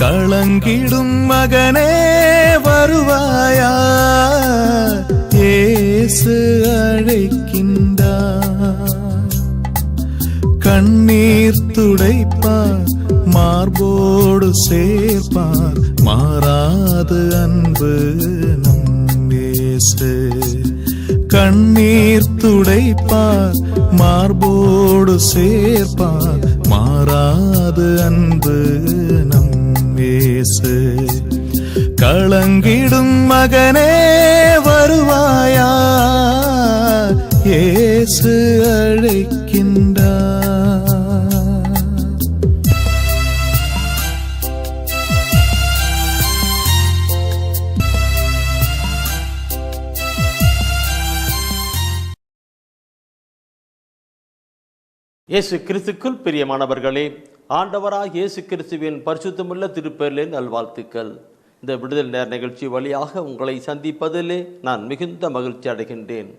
களங்கிடும் மகனே வருவாயா, இயேசு அழைக்கின்றார். கண்ணீர் துடைப்பார், மார்போடு சேர்ப்பார், மாறாது அன்பு நம் இயேசு. கண்ணீர் துடைப்பார், மார்போடு சேர்ப்பார், மாறாது அன்பு நம் இயேசு. களங்கிடும் மகனே வருவாயா, இயேசு அழைக்கின்றார். இயேசு கிறிஸ்துக்குள் பிரியமானவர்களே, ஆண்டவராக இயேசு கிறிஸ்துவின் பரிசுத்தமுள்ள திருப்பெயரிலே நல்வாழ்த்துக்கள். இந்த விடுதலை நேர நிகழ்ச்சி வழியாக உங்களை சந்திப்பதிலே நான் மிகுந்த மகிழ்ச்சி அடைகின்றேன்.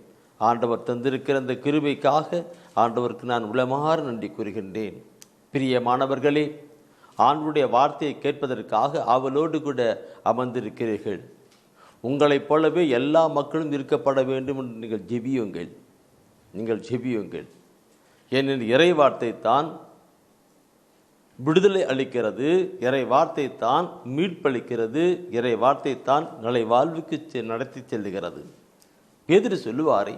ஆண்டவர் தந்திருக்கிற இந்த கிருபைக்காக ஆண்டவருக்கு நான் உளமாற நன்றி கூறுகின்றேன். பிரியமானவர்களே, ஆண்டவருடைய வார்த்தையை கேட்பதற்காக ஆவலோடு கூட அமர்ந்திருக்கிறீர்கள். உங்களைப் போலவே எல்லா மக்களும் இருக்கப்பட வேண்டும் என்று நீங்கள் ஜெபியுங்கள். ஏனெனில் இறை வார்த்தை தான் விடுதலை அளிக்கிறது, இறை வார்த்தை தான் மீட்பளிக்கிறது, இறை வார்த்தை தான் நிலை வாழ்வுக்கு நடத்தி செல்லுகிறது. பேதுரு சொல்லுவாரே,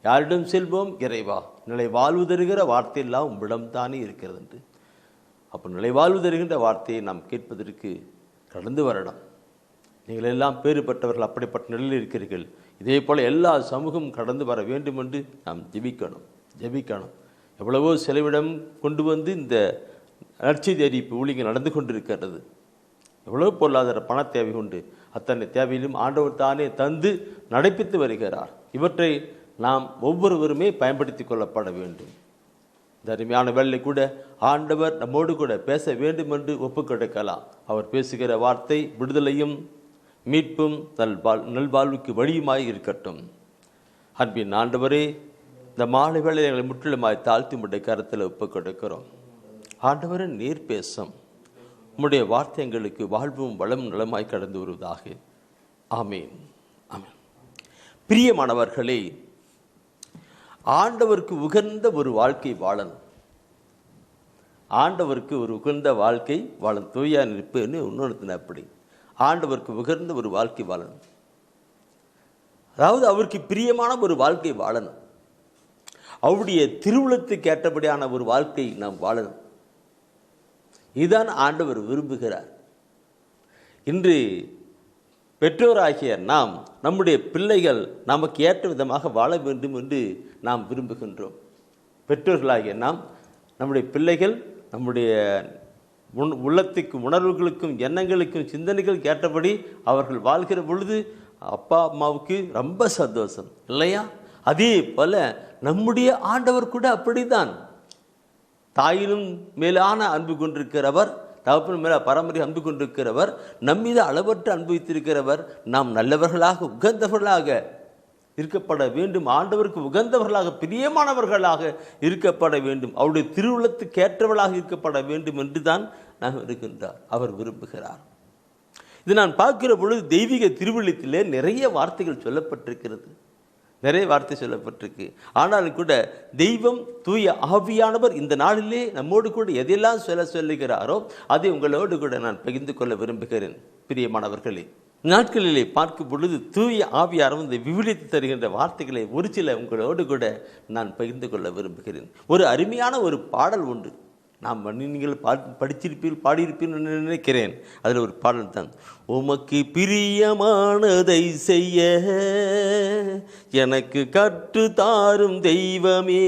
யாரிடம் செல்வோம்? இறைவா, நிலை வாழ்வு தருகிற வார்த்தையெல்லாம் உம்மிடம்தானே இருக்கிறது என்று. அப்போ நிலை வாழ்வு தருகின்ற வார்த்தையை நாம் கேட்பதற்கு கடந்து வரணும். நீங்கள் எல்லாம் பேறு பெற்றவர்கள், அப்படிப்பட்ட நிலையில் இருக்கிறீர்கள். இதே போல் எல்லா சமூகம் கடந்து வர வேண்டும் என்று நாம் ஜெபிக்கணும். எவ்வளவோ செலவிடம் கொண்டு வந்து இந்த நற்செய்தி அறிவிப்பு ஊழியங்கள் நடந்து கொண்டிருக்கிறது. எவ்வளோ பொருளாதார பண தேவை உண்டு. அத்தனை தேவையிலும் ஆண்டவர் தானே தந்து நடைப்பித்து வருகிறார். இவற்றை நாம் ஒவ்வொருவருமே பயன்படுத்தி கொள்ளப்பட வேண்டும். இந்த அருமையான வேலை கூட ஆண்டவர் நம்மோடு கூட பேச வேண்டும் என்று ஒப்புக்கொடுக்கலாம். அவர் பேசுகிற வார்த்தை விடுதலையும் மீட்பும் நல்வாழ்வுக்கு வழியுமாய் இருக்கட்டும். அன்பின் ஆண்டவரே, இந்த மாலை வேளை எங்களை முற்றிலுமாய் தாழ்த்தி உம்முடைய கருத்தில் ஒப்புக் கொடுக்கிறோம். ஆண்டவரே, நீர் பேசும். உம்முடைய வார்த்தை எங்களுக்கு வாழ்வும் வளம் நலமாய் கடந்து வருவதாக. ஆமீன். பிரியமானவர்களே, ஆண்டவருக்கு உகந்த ஒரு வாழ்க்கை வாழணும். ஆண்டவருக்கு ஒரு உகந்த வாழ்க்கை வாழணும். தூயா நிற்புன்னு இன்னொன்று அப்படி ஆண்டவருக்கு உகந்த ஒரு வாழ்க்கை வாழணும். அதாவது அவருக்கு பிரியமான ஒரு வாழ்க்கை வாழணும். அவருடைய திருவுளத்துக்கு ஏற்றபடியான ஒரு வாழ்க்கை நாம் வாழணும். இதுதான் ஆண்டவர் விரும்புகிறார். இன்று பெற்றோராகிய நாம் நம்முடைய பிள்ளைகள் நமக்கு ஏற்ற விதமாக வாழ வேண்டும் என்று நாம் விரும்புகின்றோம். பெற்றோர்களாகிய நாம் நம்முடைய பிள்ளைகள் நம்முடைய உள்ளத்துக்கும் உணர்வுகளுக்கும் எண்ணங்களுக்கும் சிந்தனைகளுக்கு ஏற்றபடி அவர்கள் வாழ்கிற பொழுது அப்பா அம்மாவுக்கு ரொம்ப சந்தோஷம் இல்லையா? அதே போல நம்முடைய ஆண்டவர் கூட அப்படித்தான். தாயிலும் மேலான அன்பு கொண்டிருக்கிறவர், தகப்பன் மேல பரம்பரை அன்பு கொண்டிருக்கிறவர், நம்மீது அளவற்ற அன்பு வைத்திருக்கிறவர். நாம் நல்லவர்களாக உகந்தவர்களாக இருக்கப்பட வேண்டும். ஆண்டவருக்கு உகந்தவர்களாக பிரியமானவர்களாக இருக்கப்பட வேண்டும். அவருடைய திருவுளத்துக்கு ஏற்றவர்களாக இருக்கப்பட வேண்டும் என்று தான் நாம் இருக்கின்றார். அவர் விரும்புகிறார். இது நான் பார்க்கிற பொழுது தெய்வீக திருவுள்ளத்திலே நிறைய வார்த்தைகள் சொல்லப்பட்டிருக்கிறது. ஆனாலும் கூட தெய்வம் தூய ஆவியானவர் இந்த நாளிலே நம்மோடு கூட எதையெல்லாம் சொல்லுகிறாரோ அதை உங்களோடு கூட நான் பகிர்ந்து கொள்ள விரும்புகிறேன். பிரியமானவர்களே, நாட்களிலே பார்க்கும் பொழுது தூய ஆவியானவர் இந்த விவிலியத்தை தருகின்ற வார்த்தைகளை ஒரு சில உங்களோடு கூட நான் பகிர்ந்து கொள்ள விரும்புகிறேன். ஒரு அருமையான ஒரு பாடல் உண்டு. நாம் நீங்கள் பாடியிருப்பீர்கள் நினைக்கிறேன். அதில் ஒரு பாடல் தான், உமக்கு பிரியமானதை செய்ய எனக்கு கற்று தாரும் தெய்வமே.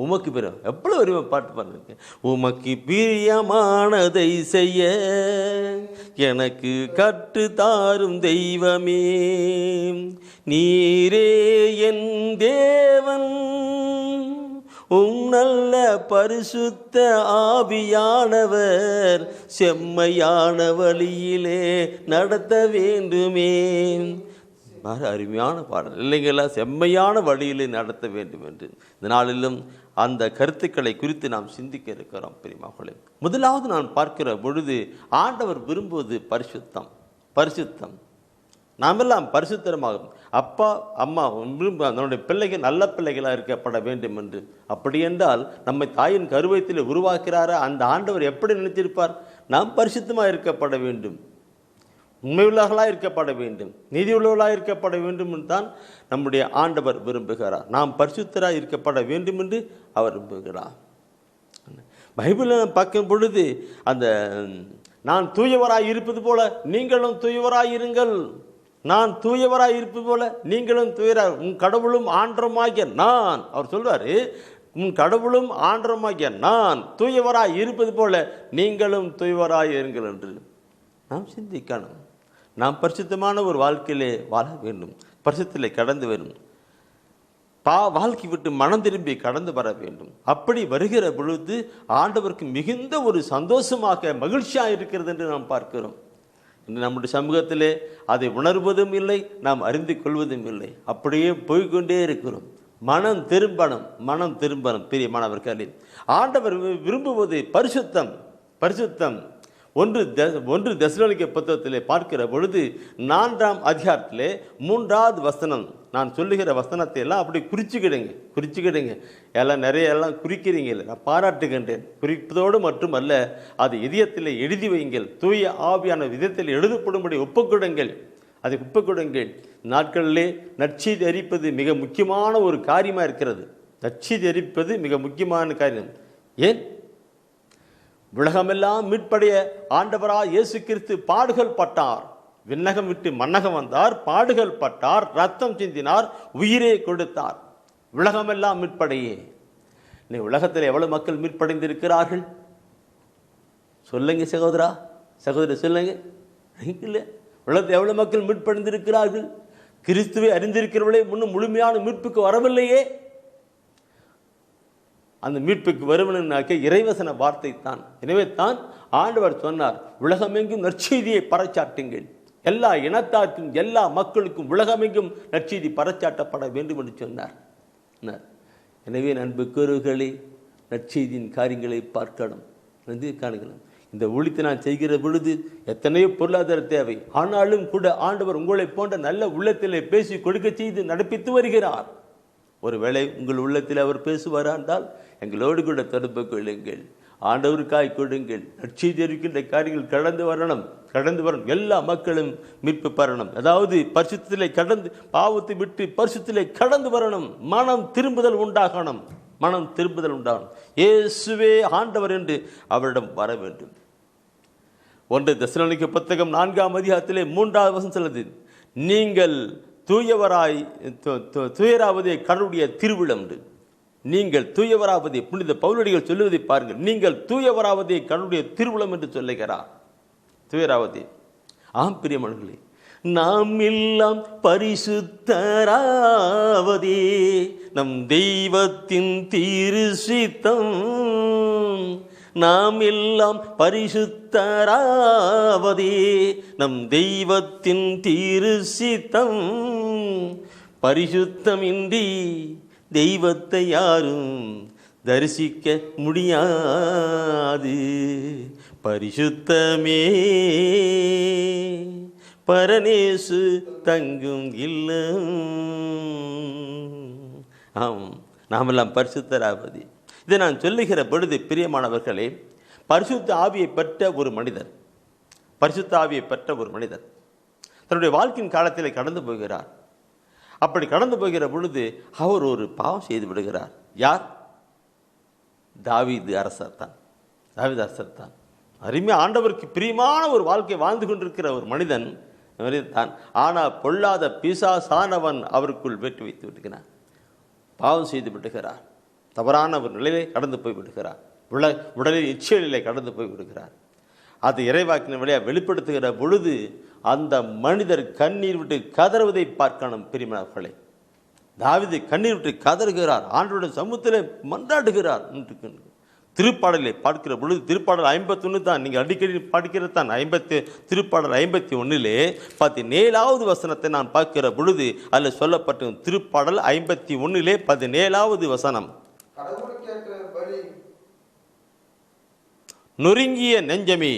உமக்கு பிரியம் எவ்வளோ ஒரு பாட்டு பாருங்க. உமக்கு பிரியமானதை செய்ய எனக்கு கற்று தாரும் தெய்வமே, நீரே என் தேவன், நல்ல பரிசுத்த ஆவியானவர் செம்மையான வழியிலே நடத்த வேண்டுமே. அருமையான பாடல் இல்லைங்களா? செம்மையான வழியிலே நடத்த வேண்டும் என்று இந்த நாளிலும் அந்த கருத்துக்களை குறித்து நாம் சிந்திக்க இருக்கிறோம் பிரியமானவர்களே. முதலாவது நான் பார்க்கிற பொழுது ஆண்டவர் விரும்புவது பரிசுத்தம். பரிசுத்தம் நாமெல்லாம் பரிசுத்தமாகும். அப்பா அம்மா நம்முடைய பிள்ளைகள் நல்ல பிள்ளைகளாக இருக்கப்பட வேண்டும் என்று. அப்படி என்றால் நம்மை தாயின் கருவயத்தில் உருவாக்கிறாரா அந்த ஆண்டவர் எப்படி நினைச்சிருப்பார்? நாம் பரிசுத்தமாக இருக்கப்பட வேண்டும், உண்மையுள்ளவர்களாக இருக்கப்பட வேண்டும், நீதியுள்ளவர்களாக இருக்கப்பட வேண்டும் என்று தான் நம்முடைய ஆண்டவர் விரும்புகிறார். நாம் பரிசுத்தராக இருக்கப்பட வேண்டும் என்று அவர் விரும்புகிறார். பைபிளில் நாம் பார்க்கும் பொழுது அந்த நான் தூயவராய் இருப்பது போல நீங்களும் தூயவராய் இருங்கள், நான் தூயவராய் இருப்பது போல நீங்களும் தூயராய், உன் கடவுளும் ஆண்டவருமாகிய நான், அவர் சொல்வார், உன் கடவுளும் ஆண்டவருமாகிய நான் தூயவராய் இருப்பது போல நீங்களும் தூயவராய் இருங்கள் என்று நாம் சிந்திக்கணும். நாம் பரிசுத்தமான ஒரு வாழ்க்கையிலே வாழ வேண்டும், பரிசுத்திலே கடந்து வேண்டும், வாழ்க்கை விட்டு மனம் திரும்பி கடந்து வர வேண்டும். அப்படி வருகிற பொழுது ஆண்டவருக்கு மிகுந்த ஒரு சந்தோஷமாக மகிழ்ச்சியாக இருக்கிறது என்று நாம் பார்க்கிறோம். இன்று நம்முடைய சமூகத்திலே அதை உணர்வதும் இல்லை, நாம் அறிந்து கொள்வதும் இல்லை, அப்படியே போய்கொண்டே இருக்கிறோம். மனம் திரும்பணும், மனம் திரும்பணும். பிரியமானவர்களே, ஆண்டவர் விரும்புவது பரிசுத்தம். பரிசுத்தம் ஒன்று தெசலோனிக்கே புத்தகத்திலே பார்க்கிற பொழுது 4ஆம் அதிகாரத்திலே 3வது வசனம், நான் சொல்லுகிற வசனத்தை எல்லாம் அப்படி குறிச்சுக்கிடுங்க. எல்லாம் எல்லாம் குறிக்கிறீங்க, நான் பாராட்டுகின்றேன். குறிப்பதோடு மட்டுமல்ல, அது இதயத்தில் எழுதி வையுங்கள், தூய ஆவியான விதத்தில் எழுதப்படும்படி ஒப்புக்கொடுங்கள், அதை ஒப்புக்கொடுங்கள். நாட்களிலே நற்செய்தி அறிவிப்பது மிக முக்கியமான ஒரு காரியமாக இருக்கிறது. நற்செய்தி அறிவிப்பது மிக முக்கியமான காரியம். ஏன்? உலகமெல்லாம் மீட்படைய ஆண்டவராய் இயேசு கிறிஸ்து பாடுகள் பட்டார், விண்ணகம் விட்டு மன்னகம் வந்தார், பாடுகள் பட்டார், ரத்தம் சிந்தினார், உயிரே கொடுத்தார், உலகமெல்லாம் மீட்படையே. நீ உலகத்தில் எவ்வளவு மக்கள் மீட்படைந்திருக்கிறார்கள் சொல்லுங்க சகோதரா, சகோதரி சொல்லுங்க. இல்லை, உலகத்தில் எவ்வளவு மக்கள் மீட்படைந்திருக்கிறார்கள்? கிறிஸ்துவை அறிந்திருக்கிறவர்களே இன்னும் முழுமையான மீட்புக்கு வரவில்லையே. அந்த மீட்புக்கு வருவனாக்க இறைவசன வார்த்தை தான். எனவே தான் ஆண்டவர் சொன்னார், உலகமெங்கும் நற்செய்தியை பறைச்சாட்டுங்கள், எல்லா இனத்தாருக்கும் எல்லா மக்களுக்கும் உலகமெங்கும் நற்செய்தி பறைச்சாட்டப்பட வேண்டும் என்று சொன்னார். எனவே அன்புக்குரியவர்களே, நற்செய்தியின் காரியங்களை பார்க்கணும், காணுங்கள். இந்த ஊழியத்தை நான் செய்கிற பொழுது எத்தனையோ பொருளாதார தேவை, ஆனாலும் கூட ஆண்டவர் உங்களை போன்ற நல்ல உள்ளத்திலே பேசி கொடுக்க செய்து நடப்பித்து வருகிறார். ஒருவேளை உங்கள் உள்ளத்தில் அவர் பேசுவாரா என்றால் எங்களோடு கூட தொடர்பு கொள்ளுங்கள், ஆண்டவருக்காய் கொடுங்கள். நற்செய்தி இருக்கின்ற காரியங்கள் கடந்து வரணும். எல்லா மக்களும் மீட்பு பெறணும். அதாவது பரிசுத்திலே கடந்து, பாவத்தை விட்டு பரிசுத்திலே கடந்து வரணும். மனம் திரும்புதல் உண்டாகணும். இயேசுவே ஆண்டவர் என்று அவரிடம் வர வேண்டும். 1 தெசலோனிக்கே புத்தகம் 4ஆம் அதிகாரத்திலே 3வது வசனம் சொல்லுது, நீங்கள் தூயராவதே கடவுளுடைய திருவிழம். நீங்கள் தூயவராவதே, புனித பவுலடிகள் சொல்லுவதை பாருங்கள், நீங்கள் தூயவராவதே கடவுளுடைய திருவிழம் என்று சொல்லுகிறார். தூயராவதே. ஆம் பிரியமானவர்களே, நாம் எல்லாம் பரிசுத்தராவதே நம் தெய்வத்தின் திரு சித்தம். நாம் எல்லாம் பரிசுத்தராவதே நம் தெய்வத்தின் திரு சித்தம். பரிசுத்தமின்றி தெய்வத்தை யாரும் தரிசிக்க முடியாது. பரிசுத்தமே பரநேசு தங்கும் இல்லம். ஆம், நாமெல்லாம் பரிசுத்தராவது. இதை நான் சொல்லுகிற பொழுது பிரியமானவர்களே, பரிசுத்த ஆவியை பெற்ற ஒரு மனிதர் தன்னுடைய வாழ்க்கையின் காலத்தில் கடந்து போகிறார். அப்படி கடந்து போகிற பொழுது அவர் ஒரு பாவம் செய்து விடுகிறார். யார்? தாவீது அரசர் தான். அருமையா ஆண்டவருக்கு பிரியமான ஒரு வாழ்க்கை வாழ்ந்து கொண்டிருக்கிற ஒரு மனிதன் தான். ஆனால் பொல்லாத பிசாசானவன் அவருக்குள் வெற்றி வைத்து விடுகிறான். பாவம் செய்து விடுகிறார். தவறான ஒரு நிலையிலே கடந்து போய் விடுகிறார். உடலில் இச்சையிலே கடந்து போய் விடுகிறார். அது இறைவாக்கின வழியாக வெளிப்படுத்துகிற பொழுது அந்த மனிதர் கண்ணீர் விட்டு கதறுவதை பார்க்கணும் பிரியமானவர்களே. தாவீது கண்ணீர் விட்டு கதறுகிறார், ஆண்டவருடைய சமூகத்திலே மன்றாடுகிறார். திருப்பாடலை பார்க்கிற பொழுது திருப்பாடல் 51 தான் நீங்கள் அடிக்கடி படிக்கிறது தான். திருப்பாடல் 51 17வது வசனத்தை நான் பார்க்கிற பொழுது அதில் சொல்லப்பட்ட திருப்பாடல் 51 17வது வசனம், நொறுங்கிய நெஞ்சமே,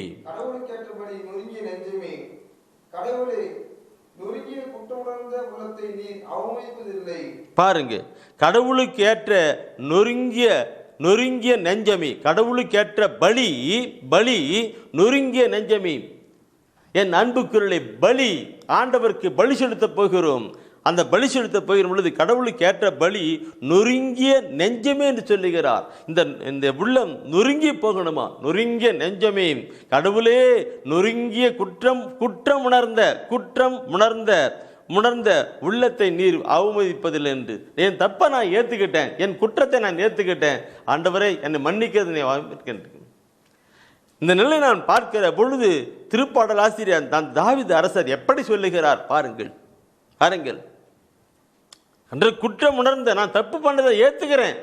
பாருங்க, கடவுளுக்கு ஏற்ற நொறுங்கிய நெஞ்சமே, கடவுளுக்கேற்ற பலி நொறுங்கிய நெஞ்சமே. என் அன்புக்குள்ளே பலி, ஆண்டவருக்கு பலி செலுத்த போகிறோம். அந்த பலி செலுத்த போகிற பொழுது கடவுளுக்கு ஏற்ற பலி நொறுங்கிய நெஞ்சமே என்று சொல்லுகிறார். இந்த உள்ளம் நொறுங்கி போகணுமா? நொறுங்கிய நெஞ்சமே, கடவுளே நொறுங்கிய குற்றம் உணர்ந்த உள்ளத்தை நீர் அவமதிப்பதில்லை என்று. என் தப்பை நான் ஏற்றுக்கிட்டேன், என் குற்றத்தை நான் ஏற்றுக்கிட்டேன், ஆண்டவரே என்னை மன்னிக்கிறது வாங்கிக்கின்றேன். இந்த நிலை நான் பார்க்கிற பொழுது திருப்பாடல் ஆசிரியர் தான் தாவீது அரசர் எப்படி சொல்லுகிறார் பாருங்கள். அன்று குற்றம் உணர்ந்த, நான் தப்பு பண்ணதை ஏற்றுக்கிறேன்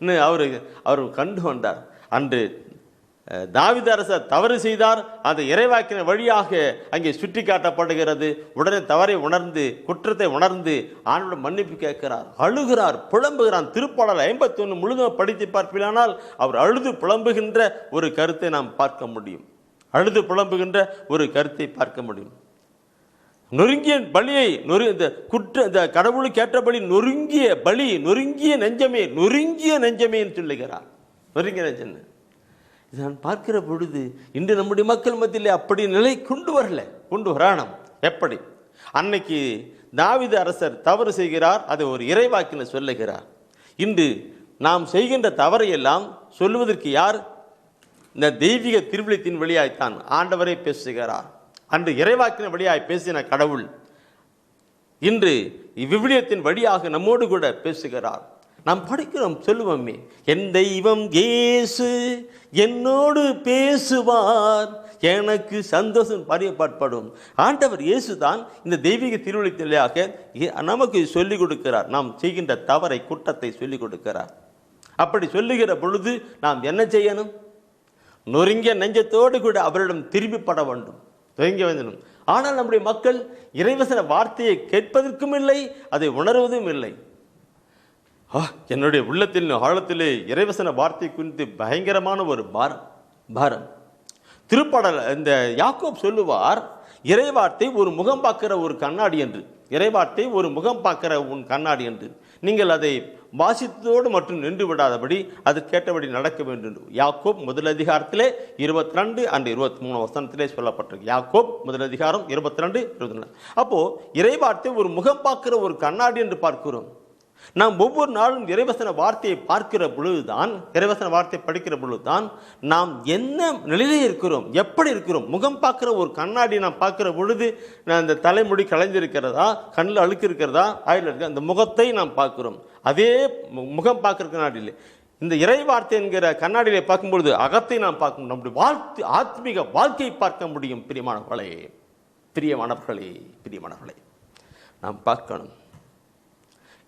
இன்னும் அவர் கண்டு கொண்டார். அன்று தாவீது அரசர் தவறு செய்தார், அந்த இறைவாக்கின வழியாக அங்கே சுட்டி காட்டப்படுகிறது. உடனே தவறை உணர்ந்து, குற்றத்தை உணர்ந்து ஆண்டோட மன்னிப்பு கேட்கிறார், அழுகிறார், புலம்புகிறான். திருப்பாடல் 51 முழுதும் படித்து பார்ப்பீர்களானால் அவர் அழுது புலம்புகின்ற ஒரு கருத்தை நாம் பார்க்க முடியும். நொறுங்கிய பலியை இந்த கடவுளுக்கு ஏற்ற பலி நொறுங்கிய நெஞ்சமே சொல்லுகிறார். நொறுங்கிய நெஞ்சம் இதை நான் பார்க்கிற பொழுது இன்று நம்முடைய மக்கள் மத்தியிலே அப்படி நிலை கொண்டு வரணும். எப்படி? அன்னைக்கு தாவீது அரசர் தவறு செய்கிறார், அதை ஒரு இறைவாக்கினர் சொல்லுகிறார். இன்று நாம் செய்கின்ற தவறையெல்லாம் சொல்லுவதற்கு யார்? இந்த தெய்வீக திருவிழத்தின் வழியாய்த்தான் ஆண்டவரை பேசுகிறார். அன்று இறைவாக்கின வழியாய் பேசின கடவுள் இன்று விவிலியத்தின் வழியாக நம்மோடு கூட பேசுகிறார். நாம் படிக்கிறோம், சொல்லுவோமே, என் தெய்வம் இயேசு என்னோடு பேசுவார், எனக்கு சந்தோஷம் பாடப்படும். ஆண்டவர் இயேசு தான் இந்த தெய்வீக திருவிழியாக நமக்கு சொல்லிக் கொடுக்கிறார். நாம் செய்கின்ற தவறை, குற்றத்தை சொல்லிக் கொடுக்கிறார். அப்படி சொல்லுகிற பொழுது நாம் என்ன செய்யணும்? நொறுங்கிய நெஞ்சத்தோடு கூட அவரிடம் திரும்பிப்பட வேண்டும். ஆனால் நம்முடைய மக்கள் இறைவசன வார்த்தையை கேட்பதற்கும் இல்லை, அதை உணர்வதும் இல்லை. என்னுடைய உள்ளத்தில் ஆழத்திலே இறைவசன வார்த்தை குறித்து பயங்கரமான ஒரு பாரம். திருப்பாடல் இந்த யாக்கோப் சொல்லுவார், இறைவார்த்தை ஒரு முகம் பார்க்கிற ஒரு கண்ணாடி என்று. இறைவார்த்தை ஒரு முகம் பார்க்கிற உன் கண்ணாடி என்று. நீங்கள் அதை வாசித்தோடு மட்டும் நின்று விடாதபடி அது கேட்டபடி நடக்க வேண்டும். யாக்கோப் முதல் அதிகாரத்திலே 22 and 23 வசனத்திலே சொல்லப்பட்டிருக்கு. யாக்கோப் முதல் அதிகாரம் 22, 24. அப்போ இறைவார்த்தை ஒரு முகம் பார்க்கிற ஒரு கண்ணாடி என்று பார்க்கிறோம். நாம் ஒவ்வொரு நாளும் இறைவசன வார்த்தையை பார்க்கிற பொழுதுதான், இறைவசன வார்த்தையை படிக்கிற பொழுதுதான் நாம் என்ன நிலையிலே இருக்கிறோம், எப்படி இருக்கிறோம். முகம் பார்க்கிற ஒரு கண்ணாடி நாம் பார்க்கிற பொழுது அந்த தலைமுடி கலைஞ்சிருக்கிறதா, கண்ணில் அழுக்கு இருக்கிறதா, ஆயில் இருக்கிற அந்த முகத்தை நாம் பார்க்கிறோம். அதே முகம் பார்க்கிற கண்ணாடியில் இந்த இறை வார்த்தை என்கிற கண்ணாடியிலே பார்க்கும்பொழுது அகத்தை நாம் பார்க்க, நம்முடைய ஆத்மீக வாழ்க்கையை பார்க்க முடியும். பிரியமானவர்களே நாம் பார்க்கணும்.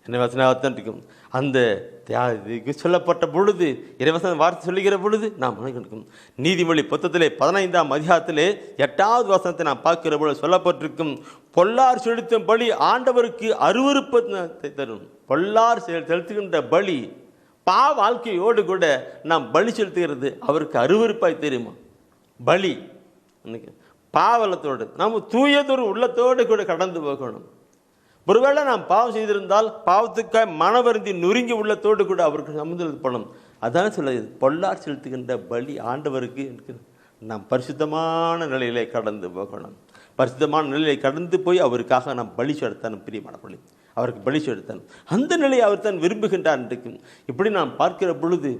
என்ன அந்த சொல்லப்பட்ட பொழுது, இறைவசன வார்த்தை சொல்லுகிற பொழுது நாம் நீதிமொழி புத்தகத்திலே 15ஆம் அதிகாரத்திலே 8வது வசனத்தை நாம் பார்க்கிற பொழுது சொல்லப்பட்டிருக்கும், பொல்லார் செலுத்தும் பலி ஆண்டவருக்கு அருவருப்பத்தை தரும். பொல்லார் செலுத்துகின்ற பலி, வாழ்க்கையோடு கூட நாம் பலி செலுத்துகிறது அவருக்கு அருவருப்பாய் தெரியுமா? பலி பாவலத்தோடு நாம் தூயதொரு உள்ளத்தோடு கூட கடந்து போகணும். ஒருவேளை நாம் பாவம் செய்திருந்தால் பாவத்துக்காக மனவருந்தி நொறுங்கி உள்ளத்தோடு கூட அவருக்கு சம்மந்தம் பண்ணணும். அதான் சொல்லுது, பொல்லார் செலுத்துகின்ற பலி ஆண்டவருக்கு நாம் பரிசுத்தமான நிலையிலே கடந்து போகணும். பரிசுத்தமான நிலையை கடந்து போய் அவருக்காக நாம் பலி செலுத்தணும். பிரியமான பலி அவருக்கு பலி செலுத்தணும். அந்த நிலையை அவர் தான் விரும்புகின்றார். இப்படி நாம் பார்க்கிற பொழுது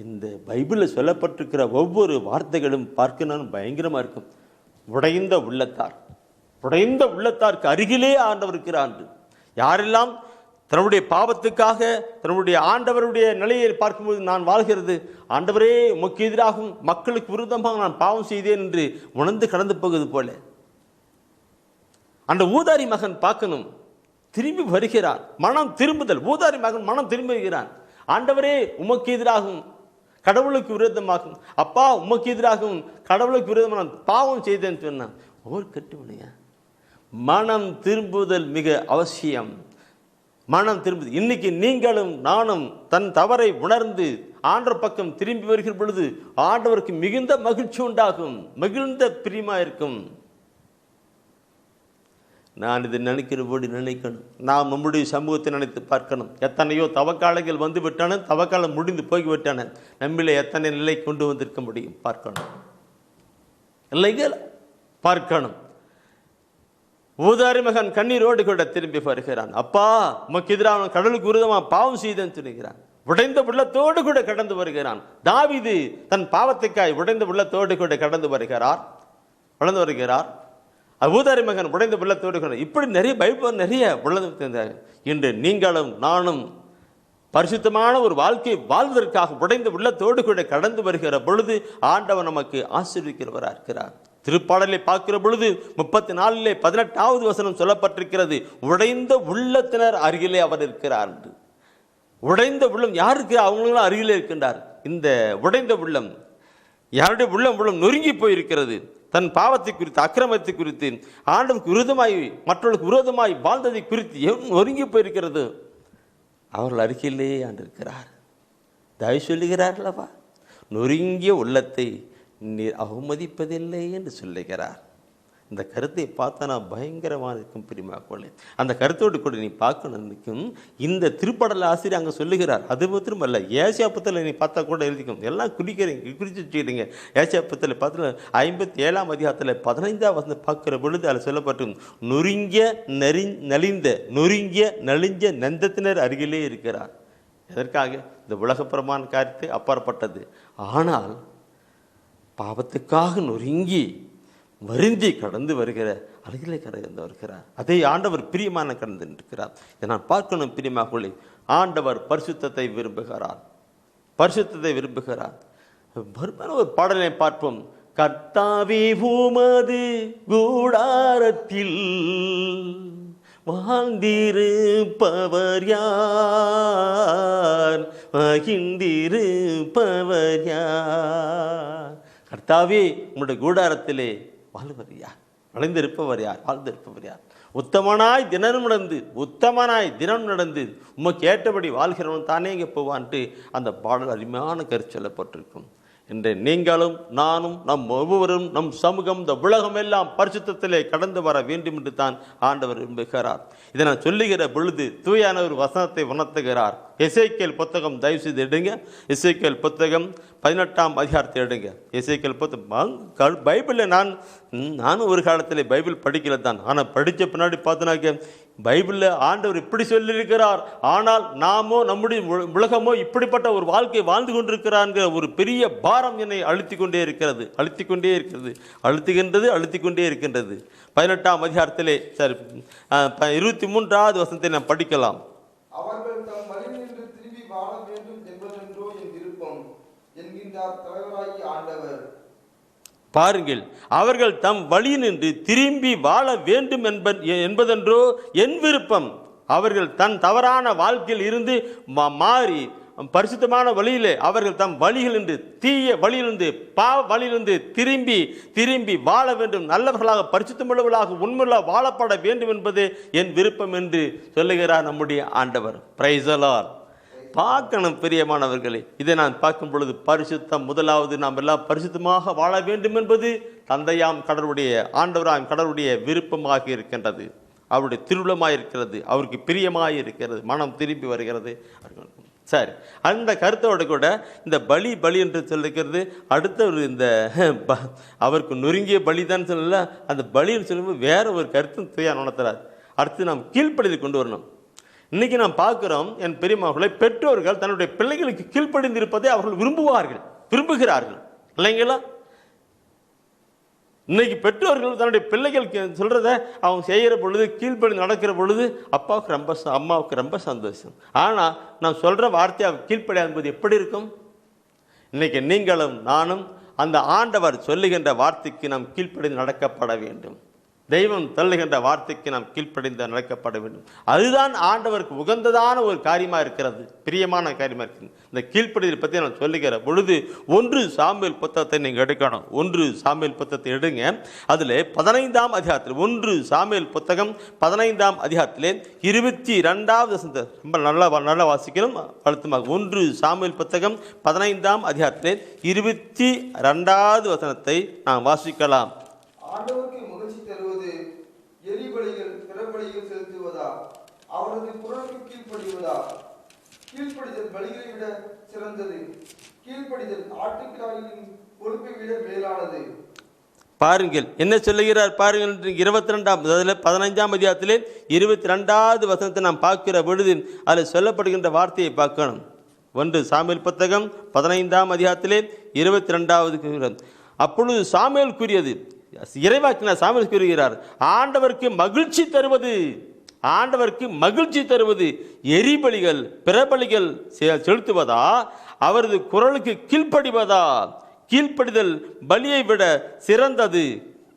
இந்த பைபிளில் சொல்லப்பட்டிருக்கிற ஒவ்வொரு வார்த்தைகளும் பார்க்கணும் பயங்கரமாக இருக்கும். உடைந்த உள்ளத்தாருக்கு அருகிலே ஆண்டவர் இருக்கிறார். யாரெல்லாம் தன்னுடைய பாவத்துக்காக தன்னுடைய ஆண்டவருடைய நிலையை பார்க்கும்போது, நான் வாழ்கிறது ஆண்டவரே உமக்கு எதிராகும், மக்களுக்கு விரோதமாக நான் பாவம் செய்தேன் என்று உணர்ந்து கடந்து போவது போல அந்த ஊதாரி மகன் பார்க்கணும், திரும்பி வருகிறான். மனம் திரும்புதல். ஊதாரி மகன் மனம் திரும்புகிறான். ஆண்டவரே உமக்கு எதிராகும், கடவுளுக்கு விரோதமாகவும், அப்பா உமக்கு எதிராகவும் கடவுளுக்கு விரோதமாக நான் பாவம் செய்தேன்னு சொன்னான். ஒரு கெட்டுவனையா. மனம் திரும்புதல் மிக அவசியம். மனம் திரும்புது. இன்னைக்கு நீங்களும் நானும் தன் தவறை உணர்ந்து ஆண்டவர் பக்கம் திரும்பி வருகிற பொழுது ஆண்டவருக்கு மிகுந்த மகிழ்ச்சி உண்டாகும், மிகுந்த பிரியமா இருக்கும். நான் இதை நினைக்கிறபடி நினைக்கணும். நாம் நம்முடைய சமூகத்தை நினைத்து பார்க்கணும். எத்தனையோ தவக்காலங்கள் வந்து விட்டான, தவக்காலம் முடிந்து போய்விட்டான. நம்மளே எத்தனை நிலை கொண்டு வந்திருக்க முடியும் பார்க்கணும், இல்லைங்க? பார்க்கணும். ஊதாரி மகன் கண்ணீரோடு கூட திரும்பி வருகிறான். அப்பா உமக்கு எதிராக கடவுளுக்கு விரோதமாக பாவம் செய்தேன்னு சொல்லுகிறான். உடைந்த உள்ளத்தோடு கூட கடந்து வருகிறான். தாவீது தன் பாவத்துக்காய் உடைந்த உள்ளத்தோடு கூட கடந்து வருகிறார். ஊதாரி மகன் உடைந்த உள்ளத்தோடு கூட. இப்படி நிறைய பைபிள் நிறைய உள்ளது. இன்று நீங்களும் நானும் பரிசுத்தமான ஒரு வாழ்க்கை வாழ்வதற்காக உடைந்த உள்ளத்தோடு கூட கடந்து வருகிற பொழுது ஆண்டவர் நமக்கு ஆசீர்வதிக்கிறவராக இருக்கிறார். திருப்பாடலை பார்க்கிற பொழுது 34 18வது வசனம் சொல்லப்பட்டிருக்கிறது, உடைந்த உள்ளத்தினர் அருகிலே அவர் இருக்கிறார் என்று. உடைந்த உள்ளம் யாருக்கு? அவங்களும் அருகிலே இருக்கின்றார். இந்த உடைந்த உள்ளம் யாருடைய உள்ளம் நொறுங்கி போயிருக்கிறது. தன் பாவத்தை குறித்து, அக்கிரமத்தை குறித்து, ஆண்டவருக்கு விரோதமாய் மற்றவர்களுக்கு விரோதமாய் வாழ்ந்ததை குறித்து நொறுங்கி போயிருக்கிறது. அவர்கள் அருகிலே ஆண்டு இருக்கிறார். தயவு சொல்லுகிறார்களவா, நொறுங்கிய உள்ளத்தை நீர் அவமதிப்பதில்லை என்று சொல்லுகிறார். இந்த கருத்தை பார்த்தா நான் பயங்கரமாக இருக்கும் பிரிமாக்கோளே. அந்த கருத்தோடு கூட நீ பார்க்கணும். இந்த திருப்பாடல் ஆசிரியர் அங்கே சொல்லுகிறார். அது மாத்திரம் அல்ல, ஏசியாப்பத்தில் நீ பார்த்தா கூட எழுதிக்கும். எல்லாம் குறித்து வச்சுக்கிட்டீங்க. ஏசியாப்பத்தில் பார்த்து 57ஆம் அதிகாரத்தில் 15ஆம் வசனம் பார்க்கிற பொழுது அதில் சொல்லப்பட்டு நொறுங்கிய நலிஞ்ச நந்தத்தினர் அருகிலே இருக்கிறார். எதற்காக? இந்த உலகப்புறமான காரியத்தை அப்பாற்பட்டது. ஆனால் பாவத்துக்காக நொறுங்கி வருந்தி கடந்து வருகிற அருகிலே கடந்து வருகிறார். அதை ஆண்டவர் பிரியமான கடந்து இருக்கிறார். இதை நான் பார்க்கணும் பிரியமாக. ஆண்டவர் பரிசுத்தத்தை விரும்புகிறார். ஒரு பாடலை பார்ப்போம். கர்த்தாவே உமது கூடாரத்தில் வாழ்ந்திருப்பவர் யார், மகிழ்ந்திருப்பவர் யார். கர்த்தாவே உம்முடைய கூடாரத்திலே வாழ்வர் யார், வாழ்ந்திருப்பவர் யார். உத்தமனாய் தினம் நடந்து உமக்கு ஏற்றபடி வாழ்கிறவன் தானே இங்கே போவான்ட்டு அந்த பாடல் அருமையான கருத்து சொல்லப்பட்டிருக்கும். என்று நீங்களும் நானும் நம் ஒவ்வொருவரும் நம் சமூகம் இந்த உலகம் எல்லாம் பரிசுத்தத்திலே கடந்து வர வேண்டும் என்று தான் ஆண்டவர் விரும்புகிறார். இதை நான் சொல்லுகிற பொழுது தூயான ஒரு வசனத்தை உணர்த்துகிறார். எசேக்கியேல் புத்தகம் தயவு செய்து எடுங்க. எசேக்கியேல் புத்தகம் 18ஆம் அதிகாரத்தை எடுங்க. எசேக்கியேல் புத்தகம் பைபிளில் நானும் ஒரு காலத்தில் பைபிள் படிக்கல தான். ஆனால் படித்த பின்னாடி பார்த்தனாக்க பைபிளில் ஆண்டவர் இப்படி சொல்லியிருக்கிறார். ஆனால் நாமோ நம்முடைய உலகமோ இப்படிப்பட்ட ஒரு வாழ்க்கை வாழ்ந்து கொண்டிருக்கிறாங்கிற ஒரு பெரிய பாரம் என்னை அழுத்திக் கொண்டே இருக்கிறது. 18ஆம் அதிகாரத்திலே 23வது வசனத்தை நாம் படிக்கலாம். அவர்கள் தம் வழியினின்று திரும்பி வாழ வேண்டும் என்பதென்றோ என் விருப்பம் என்கின்றார் தலைவராகிய ஆண்டவர். பாருங்கள், அவர்கள் தம் வழியினின்று திரும்பி வாழ வேண்டும் என்பதென்றோ என் விருப்பம். அவர்கள் தன் தவறான வாழ்க்கையில் இருந்து மாறி பரிசுத்தமான வழியிலே அவர்கள் தம் வழிகளிலிருந்து, தீய வழியிலிருந்து, பாவ வழியிலிருந்து திரும்பி வாழ வேண்டும், நல்லவர்களாக பரிசுத்தமுள்ளவர்களாக உண்மையாக வாழப்பட வேண்டும் என்பதே என் விருப்பம் என்று சொல்லுகிறார் நம்முடைய ஆண்டவர். Praise the Lord. பார்க்கணும் பிரியமானவர்களே. இதை நான் பார்க்கும் பொழுது பரிசுத்தம் முதலாவது, நாம் எல்லாம் பரிசுத்தமாக வாழ வேண்டும் என்பது தந்தையாம் கடவுளுடைய, ஆண்டவராம் கடவுளுடைய விருப்பமாக இருக்கின்றது. அவருடைய திருவுளமாக இருக்கிறது, அவருக்கு பிரியமாக இருக்கிறது, மனம் திரும்பி வருகிறது. சரி, அந்த கருத்தோடு கூட இந்த பலி என்று சொல்லிக்கிறது அடுத்த ஒரு இந்த அவருக்கு நொறுங்கிய பலி தான் சொல்லல, அந்த பலின்னு சொல்லும்போது வேற ஒரு கருத்தும் தூயா நடத்துறார். அடுத்து நாம் கீழ்ப்படிதல் கொண்டு வரணும். இன்னைக்கு நாம் பார்க்கிறோம் என் பெரியமகளை, பெற்றோர்கள் தன்னுடைய பிள்ளைகளுக்கு கீழ்ப்படிந்திருப்பதை அவர்கள் விரும்புகிறார்கள் இல்லைங்களா? இன்னைக்கு பெற்றோர்கள் தன்னுடைய பிள்ளைகளுக்கு சொல்றத அவங்க செய்கிற பொழுது, கீழ்ப்படி நடக்கிற பொழுது அம்மாவுக்கு ரொம்ப சந்தோஷம். ஆனால் நான் சொல்ற வார்த்தையை கீழ்ப்படியாது என்பது எப்படி இருக்கும்? இன்னைக்கு நீங்களும் நானும் அந்த ஆண்டவர் சொல்லுகின்ற வார்த்தைக்கு நாம் கீழ்ப்படி நடக்கப்பட வேண்டும். தெய்வம் தள்ளுகின்ற வார்த்தைக்கு நாம் கீழ்ப்படிந்து நடக்கப்பட வேண்டும். அதுதான் ஆண்டவருக்கு உகந்ததான ஒரு காரியமாக இருக்கிறது, பிரியமான காரியமாக இருக்கிறது. இந்த கீழ்ப்படிதல் பற்றி நான் சொல்லுகிற பொழுது 1 சாமுவேல் புத்தகத்தை நீங்கள் எடுக்கணும். 1 சாமுவேல் புத்தகத்தை எடுங்க. அதில் 15ஆம் அதிகாரத்தில் 1 சாமுவேல் புத்தகம் 15ஆம் அதிகாரத்திலே 22வது வசனத்தை ரொம்ப நல்லா வாசிக்கணும் அழுத்தமாக. 1 சாமுவேல் புத்தகம் 15ஆம் அதிகாரத்திலே 22வது வசனத்தை நாம் வாசிக்கலாம். ஆண்டவருக்கு மகிழ்ச்சி தருவது எரிபலிகள் பிறபலிகள் செலுத்துவதா, அவரது குரலுக்கு கீழ்ப்படிவதா? கீழ்ப்படிதல் பலிகளை விட சிறந்தது, கீழ்ப்படிதல் ஆட்டுக்கிடாய்களின் கொழுப்பை விட மேலானது. பாருங்கள் என்ன சொல்லுகிறார் பாருங்கள். 15ஆம் அதிகாரத்திலே 22வது வசனத்தை நாம் பார்க்கிற பொழுது அதில் சொல்லப்படுகின்ற வார்த்தையை பார்க்கணும். 1 சாமுவேல் புத்தகம் 15ஆம் அதிகாரத்திலே 22வது. அப்பொழுது சாமுவேல் கூறியது, இறைவாக்கினர் சாமுவேல் கூறுகிறார், ஆண்டவருக்கு மகிழ்ச்சி தருவது, ஆண்டவருக்கு மகிழ்ச்சி தருவது எரிபலிகள் பிறபலிகள் செலுத்துவதா, அவரது குரலுக்கு கீழ்ப்படிவதா? கீழ்ப்படிதல் பலியை விட சிறந்தது,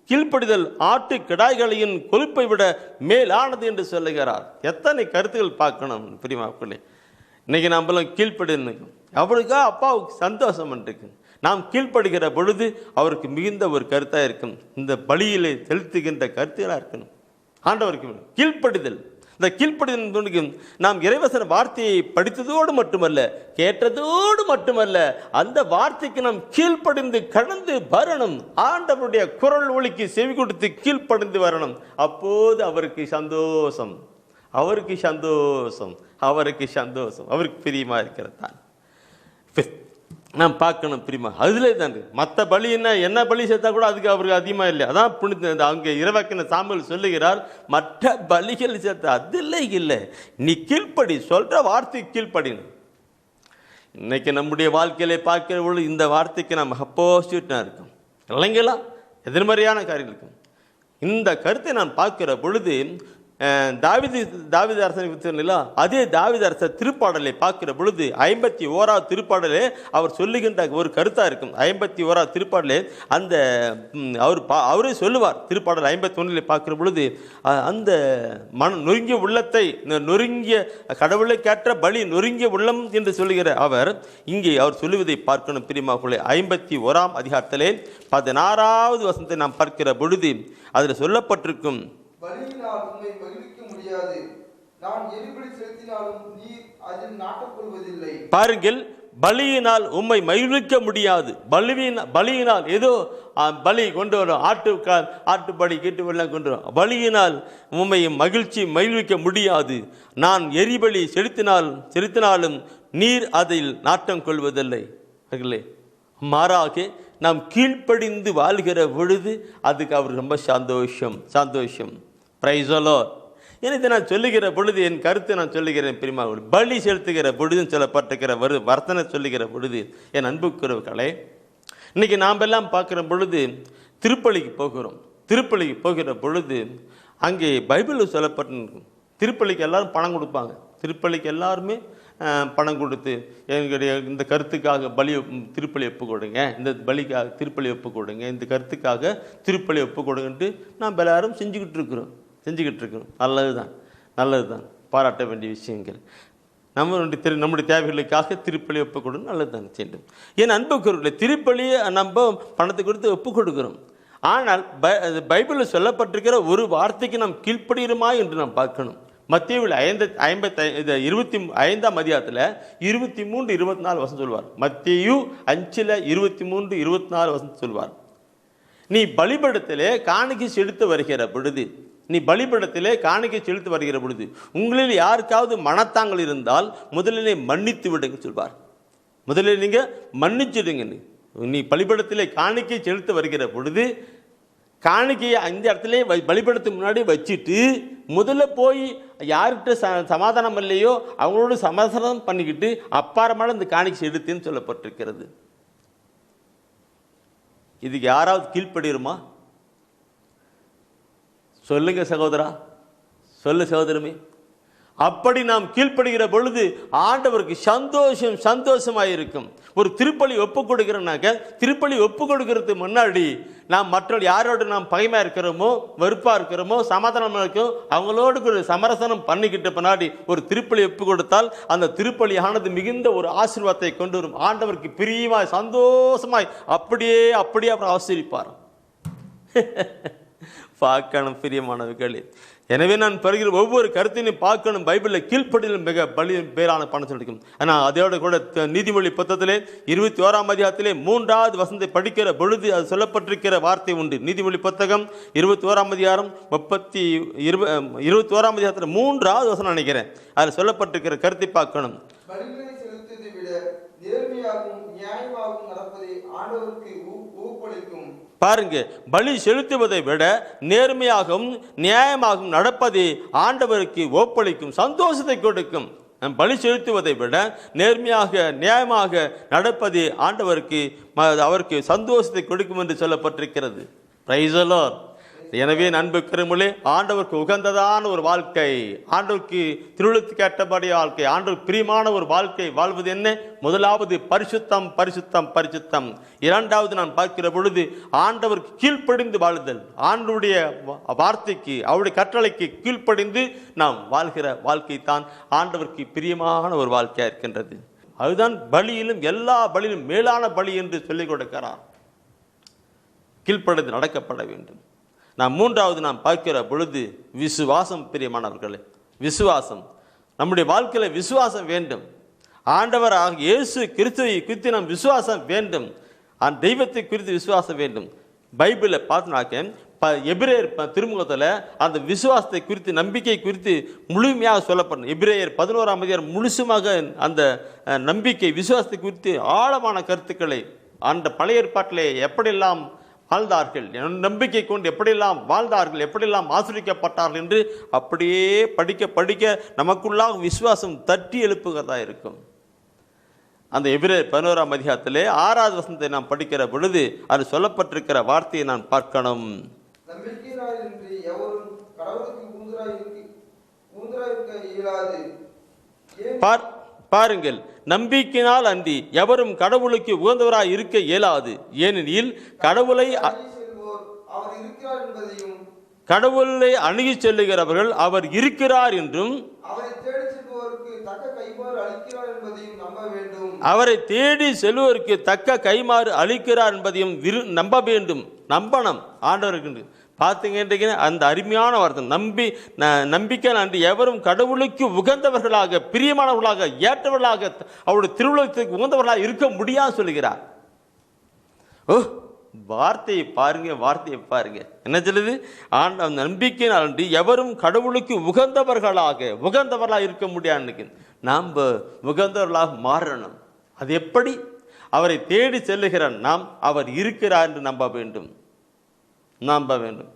கீழ்ப்படிதல் ஆட்டு கிடாய்களின் கொழுப்பை விட மேலானது என்று சொல்லுகிறார். எத்தனை கருத்துக்கள் பார்க்கணும் பிரியமாக்களே. இன்னைக்கு நம்மளும் கீழ்ப்படினோம், அவருக்கா அப்பாவுக்கு சந்தோஷம் இருக்கு. நாம் கீழ்ப்படுகிற பொழுது அவருக்கு மிகுந்த ஒரு கருத்தாக இருக்கும். இந்த பலியிலே செலுத்துகின்ற கருத்துகளாக இருக்கணும் ஆண்டவருக்கு கீழ்ப்படிதல். இந்த கீழ்ப்படிதல் நாம் இறைவசன வார்த்தையை படித்ததோடு மட்டுமல்ல, கேட்டதோடு மட்டுமல்ல, அந்த வார்த்தைக்கு நாம் கீழ்ப்படிந்து கடந்து வரணும். ஆண்டவருடைய குரல் ஒலிக்கு செவி கொடுத்து கீழ்ப்படிந்து வரணும். அப்போது அவருக்கு சந்தோஷம், அவருக்கு சந்தோஷம், அவருக்கு சந்தோஷம், அவருக்கு பிரியமா இருக்கிறது தான் நாம் பார்க்கணும் பிரியமா. அதிலே தான் மற்ற பலி என்ன பலி சேர்த்தா கூட அதுக்கு அவருக்கு அதிகமாக இல்லை. அதான் புனித அங்கே இறைவாக்கினர் சாமுவேல் சொல்லுகிறார், மற்ற பலிகள் சேர்த்தா அதில்லை இல்லை, நீ கீழ்ப்படி, சொல்ற வார்த்தை கீழ்ப்படிணும். இன்னைக்கு நம்முடைய வாழ்க்கையில பார்க்கிற பொழுது இந்த வார்த்தைக்கு நம்ம அப்போசிட்டாக இருக்கும் இல்லைங்களா, எதிர்மறையான காரியம் இருக்கும். இந்த கருத்தை நான் பார்க்கிற பொழுது தாவீது அரசன், அதே தாவீது அரசர் திருப்பாடலை பார்க்கிற பொழுது 51வது திருப்பாடலே அவர் சொல்லுகின்ற ஒரு கருத்தாக இருக்கும். 51வது திருப்பாடலே அந்த அவரே சொல்லுவார். திருப்பாடல் 51 பார்க்கிற பொழுது அந்த நொறுங்கிய உள்ளத்தை, நொறுங்கிய கடவுளை கேட்ட பலி நொறுங்கிய உள்ளம் என்று சொல்லுகிற அவர் இங்கே அவர் சொல்லுவதை பார்க்கணும் பிரியமாக்களே. 51ஆம் அதிகாரத்திலே 16வது வசனத்தை நாம் பார்க்கிற பொழுது அதில் சொல்லப்பட்டிருக்கும், பலியினால் உம்மை மகிழ்விக்க முடியாது, நான் எரிபலி செலுத்தினாலும் நீர் அதில் நாட்டம் கொள்வதில்லை. பாருங்கள், பலியினால் உம்மை மகிழ்விக்க முடியாது. பலியினால் ஏதோ பலி கொண்டு வரும், ஆட்டுப்படி கேட்டு எல்லாம் கொண்டு வரும். பலியினால் உம்மை மகிழ்விக்க முடியாது, நான் எரிபலி செலுத்தினாலும் நீர் அதில் நாட்டம் கொள்வதில்லை. மாறாக நாம் கீழ்ப்படிந்து வாழ்கிற பொழுது அதுக்கு அவர் ரொம்ப சந்தோஷம். Praise the Lord. இதை நான் சொல்லுகிற பொழுது என் கருத்தை நான் சொல்லுகிறேன் பிரியமா. பலி செலுத்துகிற பொழுதும் சொல்லப்பட்டிருக்கிற வர்த்தனை சொல்லுகிற பொழுது என் அன்புக்குறவுகளே, இன்னைக்கு நாம் எல்லாம் பார்க்கிற பொழுது திருப்பலிக்கு போகிற பொழுது அங்கே பைபிளில் சொல்லப்பட்டிருக்கும், திருப்பலிக்கு எல்லாரும் பணம் கொடுப்பாங்க. திருப்பலிக்கு எல்லாருமே பணம் கொடுத்து எங்களுடைய இந்த கருத்துக்காக திருப்பலி ஒப்பு கொடுங்க, இந்த பலிக்காக திருப்பலி ஒப்பு கொடுங்க, இந்த கருத்துக்காக திருப்பலி ஒப்பு கொடுங்கன்ட்டு நாம் எல்லாரும் செஞ்சுக்கிட்டு இருக்கிறோம். நல்லது தான், பாராட்ட வேண்டிய விஷயங்கள். நம்முடைய தேவைகளுக்காக திருப்பலி ஒப்பு கொடுங்க, நல்லது தான் செய்யணும். என் அன்புக்குறவர்களே, திருப்பலியை நம்ம பணத்தை கொடுத்து ஒப்பு கொடுக்கிறோம். ஆனால் பைபிளில் சொல்லப்பட்டிருக்கிற ஒரு வார்த்தைக்கு நாம் கீழ்ப்படுகிறோமா என்று நாம் பார்க்கணும். மத்தேயுவில் 25ஆம் அதிகாரத்தில் 23-24 வசனம் சொல்வார். மத்தேயு 5:23-24 வசனம் சொல்வார். நீ பலிபீடத்திலே காணிக்கை செலுத்த வருகிற பொழுது உங்களில் யாருக்காவது மனத்தாங்கள் இருந்தால் முதலிலே மன்னித்து விடுங்க சொல்வார். முதலில் நீங்க மன்னிச்சிடுங்க. நீ பலிபீடத்திலே காணிக்கை செலுத்த வருகிற பொழுது காணிக்கையை அந்த இடத்துல பலிபீடத்துக்கு முன்னாடி வச்சுட்டு முதல்ல போய் யார்கிட்ட சமாதானம் இல்லையோ அவங்களோட சமாதானம் பண்ணிக்கிட்டு அப்பாரமான இந்த காணிக்கை செலுத்துன்னு சொல்லப்பட்டிருக்கிறது. இதுக்கு யாராவது கீழ்ப்படுமா? சொல்லுங்க சகோதரா, சொல்லு சகோதரமே. அப்படி நாம் கீழ்ப்படுகிற பொழுது ஆண்டவருக்கு சந்தோஷமாயிருக்கும். ஒரு திருப்பலி ஒப்பு கொடுக்கிறோம்னாக்க, திருப்பலி ஒப்பு கொடுக்கறதுக்கு முன்னாடி நாம் மற்றவர்கள் யாரோடு நாம் பகைமையா இருக்கிறோமோ, வெறுப்பா இருக்கிறோமோ, சமாதானமா இருக்கோ, அவங்களோடு ஒரு சமரசனம் பண்ணிக்கிட்ட பின்னாடி ஒரு திருப்பலி ஒப்பு கொடுத்தால் அந்த திருப்பலியானது மிகுந்த ஒரு ஆசீர்வாதத்தை கொண்டு வரும். ஆண்டவருக்கு பிரியமாய் சந்தோஷமாய் அப்படியே அவர் ஆசீர்வதிப்பார். பார்க்கணும் பிரியமானவர்களே. எனவே நான் பெறுகிற ஒவ்வொரு கருத்தையும் பார்க்கணும். பைபிளில் கீழ்ப்படிதல் மிக பேரான பணம் சொல்லிக்கும். ஆனால் அதோட கூட நீதிமொழி புத்தகத்திலே 21ஆம் அதிகாரத்திலே 3வது வசனத்தை படிக்கிற பொழுது அது சொல்லப்பட்டிருக்கிற வார்த்தை உண்டு. நீதிமொழி புத்தகம் 21ஆம் அதிகாரம் 21ஆம் அதிகாரத்தில் 3வது வசனம் நினைக்கிறேன். அதில் சொல்லப்பட்டிருக்கிற கருத்தை பார்க்கணும். பாருங்க, பலி செலுத்துவதை விட நேர்மையாகவும் நியாயமாகவும் நடப்பதே ஆண்டவருக்கு ஓப்பளிக்கும், சந்தோஷத்தை கொடுக்கும். பலி செலுத்துவதை விட நேர்மையாக நியாயமாக நடப்பதே ஆண்டவருக்கு அவருக்கு சந்தோஷத்தை கொடுக்கும் என்று சொல்லப்பட்டிருக்கிறது. Praise the Lord. எனவே அன்புக்குரியவர்களே, ஆண்டவருக்கு உகந்ததான ஒரு வாழ்க்கை, ஆண்டவருக்கு திருவுளத்துக்கு ஏற்றபடி வாழ்க்கை, ஆண்டவருக்கு பிரியமான ஒரு வாழ்க்கை வாழ்வது என்ன? முதலாவது பரிசுத்தம், பரிசுத்தம், பரிசுத்தம். இரண்டாவது நான் பார்க்கிற பொழுது ஆண்டவருக்கு கீழ்ப்படிந்து வாழுதல். ஆண்டவருடைய வார்த்தைக்கு, அவருடைய கட்டளைக்கு கீழ்ப்படிந்து நாம் வாழ்கிற வாழ்க்கை தான் ஆண்டவருக்கு பிரியமான ஒரு வாழ்க்கையாக இருக்கின்றது. அதுதான் பலியிலும் எல்லா பலியிலும் மேலான பலி என்று சொல்லிக் கொடுக்கிறார். கீழ்ப்படிந்து நடக்கப்பட வேண்டும். நாம் மூன்றாவது நாம் பார்க்கிற பொழுது விசுவாசம். பிரியமானவர்களே, விசுவாசம். நம்முடைய வாழ்க்கையில் விசுவாசம் வேண்டும். ஆண்டவராக இயேசு கிறிஸ்துவை குறித்து நாம் விசுவாசம் வேண்டும். அந்த தெய்வத்தை குறித்து விசுவாசம் வேண்டும். பைபிளில் பார்த்தோம்னாக்க எபிரேயர் திருமுகத்தில் அந்த விசுவாசத்தை குறித்து, நம்பிக்கை குறித்து முழுமையாக சொல்லப்படும். எபிரேயர் 11ஆம் அதிகாரம் முழுசுமாக அந்த நம்பிக்கை விசுவாசத்தை குறித்து ஆழமான கருத்துக்களை, அந்த பழைய ஏற்பாட்டிலே எப்படியெல்லாம் வாழ்ந்தார்கள், நம்பிக்கை கொண்டு எப்படியெல்லாம் வாழ்ந்தார்கள், எப்படியெல்லாம் ஆசிரியக்கப்பட்டார்கள் என்று அப்படியே படிக்க படிக்க நமக்குள்ளாக விசுவாசம் தட்டி எழுப்புகிறதா இருக்கும். அந்த எபிரேயர் 11ஆம் அதிகாரத்திலே 6வது வசனத்தை நாம் படிக்கிற பொழுது அது சொல்லப்பட்டிருக்கிற வார்த்தையை நான் பார்க்கணும். பாருங்கள், நம்பிக்கையினால் அன்றி எவரும் கடவுளுக்கு உகந்தவராய் இருக்க இயலாது. ஏனெனில் கடவுளை அணுகி செல்லுகிறவர்கள் அவர் இருக்கிறார் என்றும் அவரை தேடி செல்வோருக்கு தக்க கைமாறு அளிக்கிறார் என்பதையும் நம்ப வேண்டும். நம்பணும் ஆண்டவருக்கு. பார்த்தீங்க, அந்த அருமையான வார்த்தை நம்பிக்கை அன்றி எவரும் கடவுளுக்கு உகந்தவர்களாக, பிரியமானவர்களாக, ஏற்றவர்களாக, அவருடைய திருவுளத்துக்கு உகந்தவர்களாக இருக்க முடியாது சொல்லுகிறார். வார்த்தையை பாருங்க, வார்த்தையை பாருங்க. என்ன சொல்லுது? நம்பிக்கை அன்றி எவரும் கடவுளுக்கு உகந்தவர்களாக இருக்க முடியாது. நாம் உகந்தவர்களாக மாறணும். அது எப்படி? அவரை தேடி செல்லுகிற நாம் அவர் இருக்கிறார் என்று நம்ப வேண்டும்.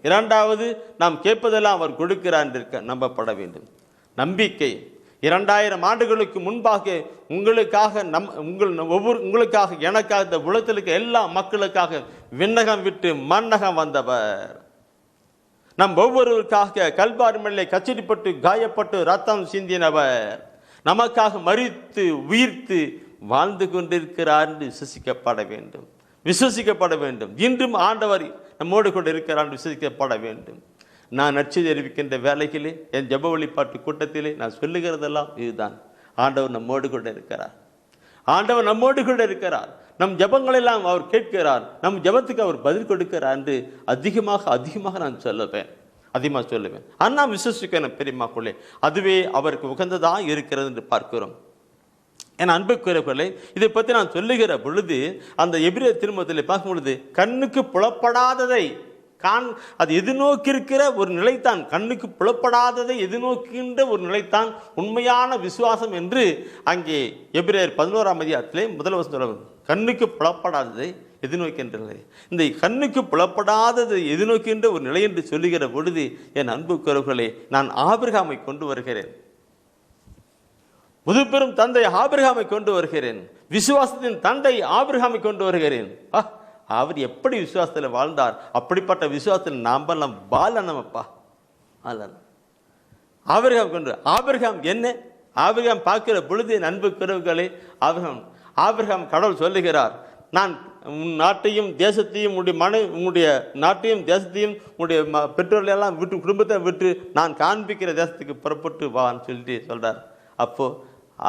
இரண்டாவது, நாம் கேட்பதெல்லாம் அவர் கொடுக்கிறார் என்று நம்பப்பட வேண்டும். நம்பிக்கை 2000 ஆண்டுகளுக்கு முன்பாக உங்களுக்காக உங்களுக்காக எனக்காக இந்த உலகத்திற்கு எல்லா மக்களுக்காக விண்ணகம் விட்டு மண்ணகம் வந்தவர். நம் ஒவ்வொருவருக்காக கல்வாரி மலையிலே கச்சடிப்பட்டு காயப்பட்டு ரத்தம் சிந்தினவர். நமக்காக மரித்து உயிர்த்து வாழ்ந்து கொண்டிருக்கிறார் என்று விசுவசிக்கப்பட வேண்டும். இன்றும் ஆண்டவர் நம்மோடு கூட இருக்கிறார் விசுவசிக்கப்பட வேண்டும். நான் நற்செய்தி அறிவிக்கின்ற வேலைகளே, என் ஜெப வழிபாட்டு கூட்டத்திலே நான் சொல்லுகிறதெல்லாம் இதுதான். ஆண்டவர் நம்மோடு கூட இருக்கிறார். ஆண்டவர் நம்மோடு கூட இருக்கிறார். நம் ஜெபங்களெல்லாம் அவர் கேட்கிறார். நம் ஜெபத்துக்கு அவர் பதில் கொடுக்கிறார் என்று அதிகமாக நான் சொல்லுவேன். ஆனால் விசுவசிக்கணும் பெரியமாக்குள்ளே. அதுவே அவருக்கு உகந்ததாக இருக்கிறது என்று பார்க்கிறோம். என் அன்புக்குரியவர்களே, இதை பற்றி நான் சொல்லுகிற பொழுது அந்த எபிரேயர் திருமுகத்தில் பார்க்கும் பொழுது கண்ணுக்கு புலப்படாததை அது எதிர்நோக்கி இருக்கிற ஒரு நிலைத்தான், கண்ணுக்கு புலப்படாததை எதிர்நோக்கின்ற ஒரு நிலைத்தான் உண்மையான விசுவாசம் என்று அங்கே எபிரேயர் 11ஆம் அதிகாரத்திலே முதல் வசனம் சொல்லுவாங்க. கண்ணுக்கு புலப்படாததை எதிர்நோக்கின்ற நிலை. இந்த கண்ணுக்கு புலப்படாததை எதிர்நோக்கின்ற ஒரு நிலை என்று சொல்லுகிற பொழுது என் அன்புக்குரியவர்களே, நான் ஆபிரகாமை கொண்டு வருகிறேன். முதுபெரும் தந்தை ஆபிரகாமை கொண்டு வருகிறேன். விசுவாசத்தின் தந்தை ஆபிரகாமை கொண்டு வருகிறேன். அவர் எப்படி விசுவாசத்தில் வாழ்ந்தார், அப்படிப்பட்ட விசுவாசத்தில் நாமெல்லாம் வாழணுமப்பா. ஆபிரகாம் என்ன? ஆபிரகாம் பார்க்கிற பொழுது அன்புக்குறவுகளே, ஆபிரகாம் கடவுள் சொல்லுகிறார், நான் உன் நாட்டையும் தேசத்தையும் உன்னுடைய நாட்டையும் தேசத்தையும் உன்னுடைய பெற்றோர்கள் எல்லாம் விட்டு குடும்பத்தை விட்டு நான் காண்பிக்கிற தேசத்துக்கு புறப்பட்டு வான்னு சொல்லிட்டு சொல்றார். அப்போ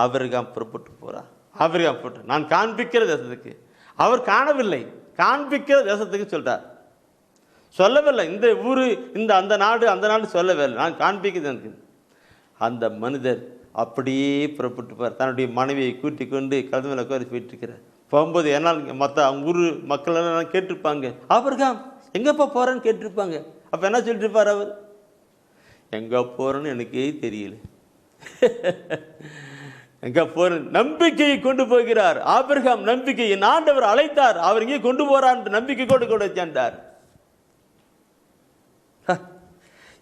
ஆபிரகாம் புறப்பட்டு போறார். ஆபிரகாம் போட்டு நான் காண்பிக்கிற தேசத்துக்கு, அவர் காணவில்லை, காண்பிக்கிற தேசத்துக்கு சொல்றார். சொல்லவில்லை இந்த ஊரு இந்த அந்த நாடு சொல்லவே இல்லை, நான் காண்பிக்கிறது. அந்த மனிதர் அப்படியே புறப்பட்டு போறார். தன்னுடைய மனைவியை கூட்டிக் கொண்டு கழுது மேல உட்கார போயிட்டு இருக்கிறார். போகும்போது ஏன்னா மற்ற ஊர் மக்கள் எல்லாம் கேட்டிருப்பாங்க, ஆபிரகாம் எங்கப்பா போறேன்னு கேட்டிருப்பாங்க. அப்ப என்ன சொல்லிட்டு இருப்பார் அவர்? எங்க போறேன்னு எனக்கே தெரியல. எங்க போற நம்பிக்கையை கொண்டு போகிறார். ஆபிரகாம் நம்பிக்கை, என் ஆண்டவர் அழைத்தார், அவர் இங்கே கொண்டு போறார் நம்பிக்கை கொண்டு சென்றார்.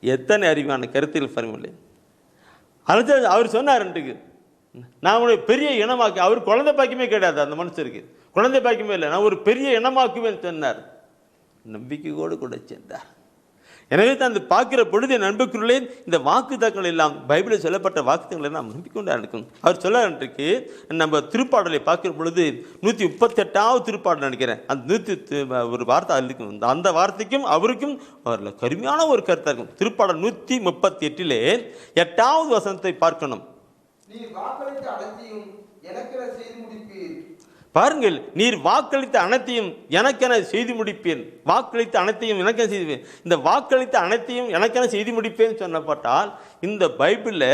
எத்தனை அறிவான கருத்தில் பரவாயில்லை. அவர் சொன்னார், நான் ஒரு பெரிய இனமாக்கு, அவர் குழந்தை பாக்கியமே கிடையாது அந்த மனுஷருக்கு, குழந்தை பாக்கியமே இல்லை, நான் ஒரு பெரிய இனமாக்குவேன் சொன்னார். நம்பிக்கையோடு கூட சென்றார். எனவே தான் அந்த பார்க்கிற பொழுது நண்பர்களே, இந்த வாக்குத்தங்கள் எல்லாம் பைபிளில் சொல்லப்பட்ட வாக்குத்தங்கள் எல்லாம் நம்பிக்கொண்டா இருக்கும். அவர் சொல்லிருக்கு, நம்ம திருப்பாடலை பார்க்கிற பொழுது 138வது திருப்பாடல் நினைக்கிறேன், அந்த ஒரு வார்த்தை இருக்கும். அந்த வார்த்தைக்கும் அவருக்கும் அவரில் கருமையான ஒரு கருத்தாக இருக்கும். திருப்பாடல் 138 8வது வசனத்தை பார்க்கணும். பாருங்கள், நீர் வாக்களித்த அனைத்தையும் எனக்கென செய்து முடிப்பேன். வாக்களித்த அனைத்தையும் எனக்கென செய்து, இந்த வாக்களித்த அனைத்தையும் எனக்கென செய்து முடிப்பேன் சொன்னப்பட்டால் இந்த பைபிளில்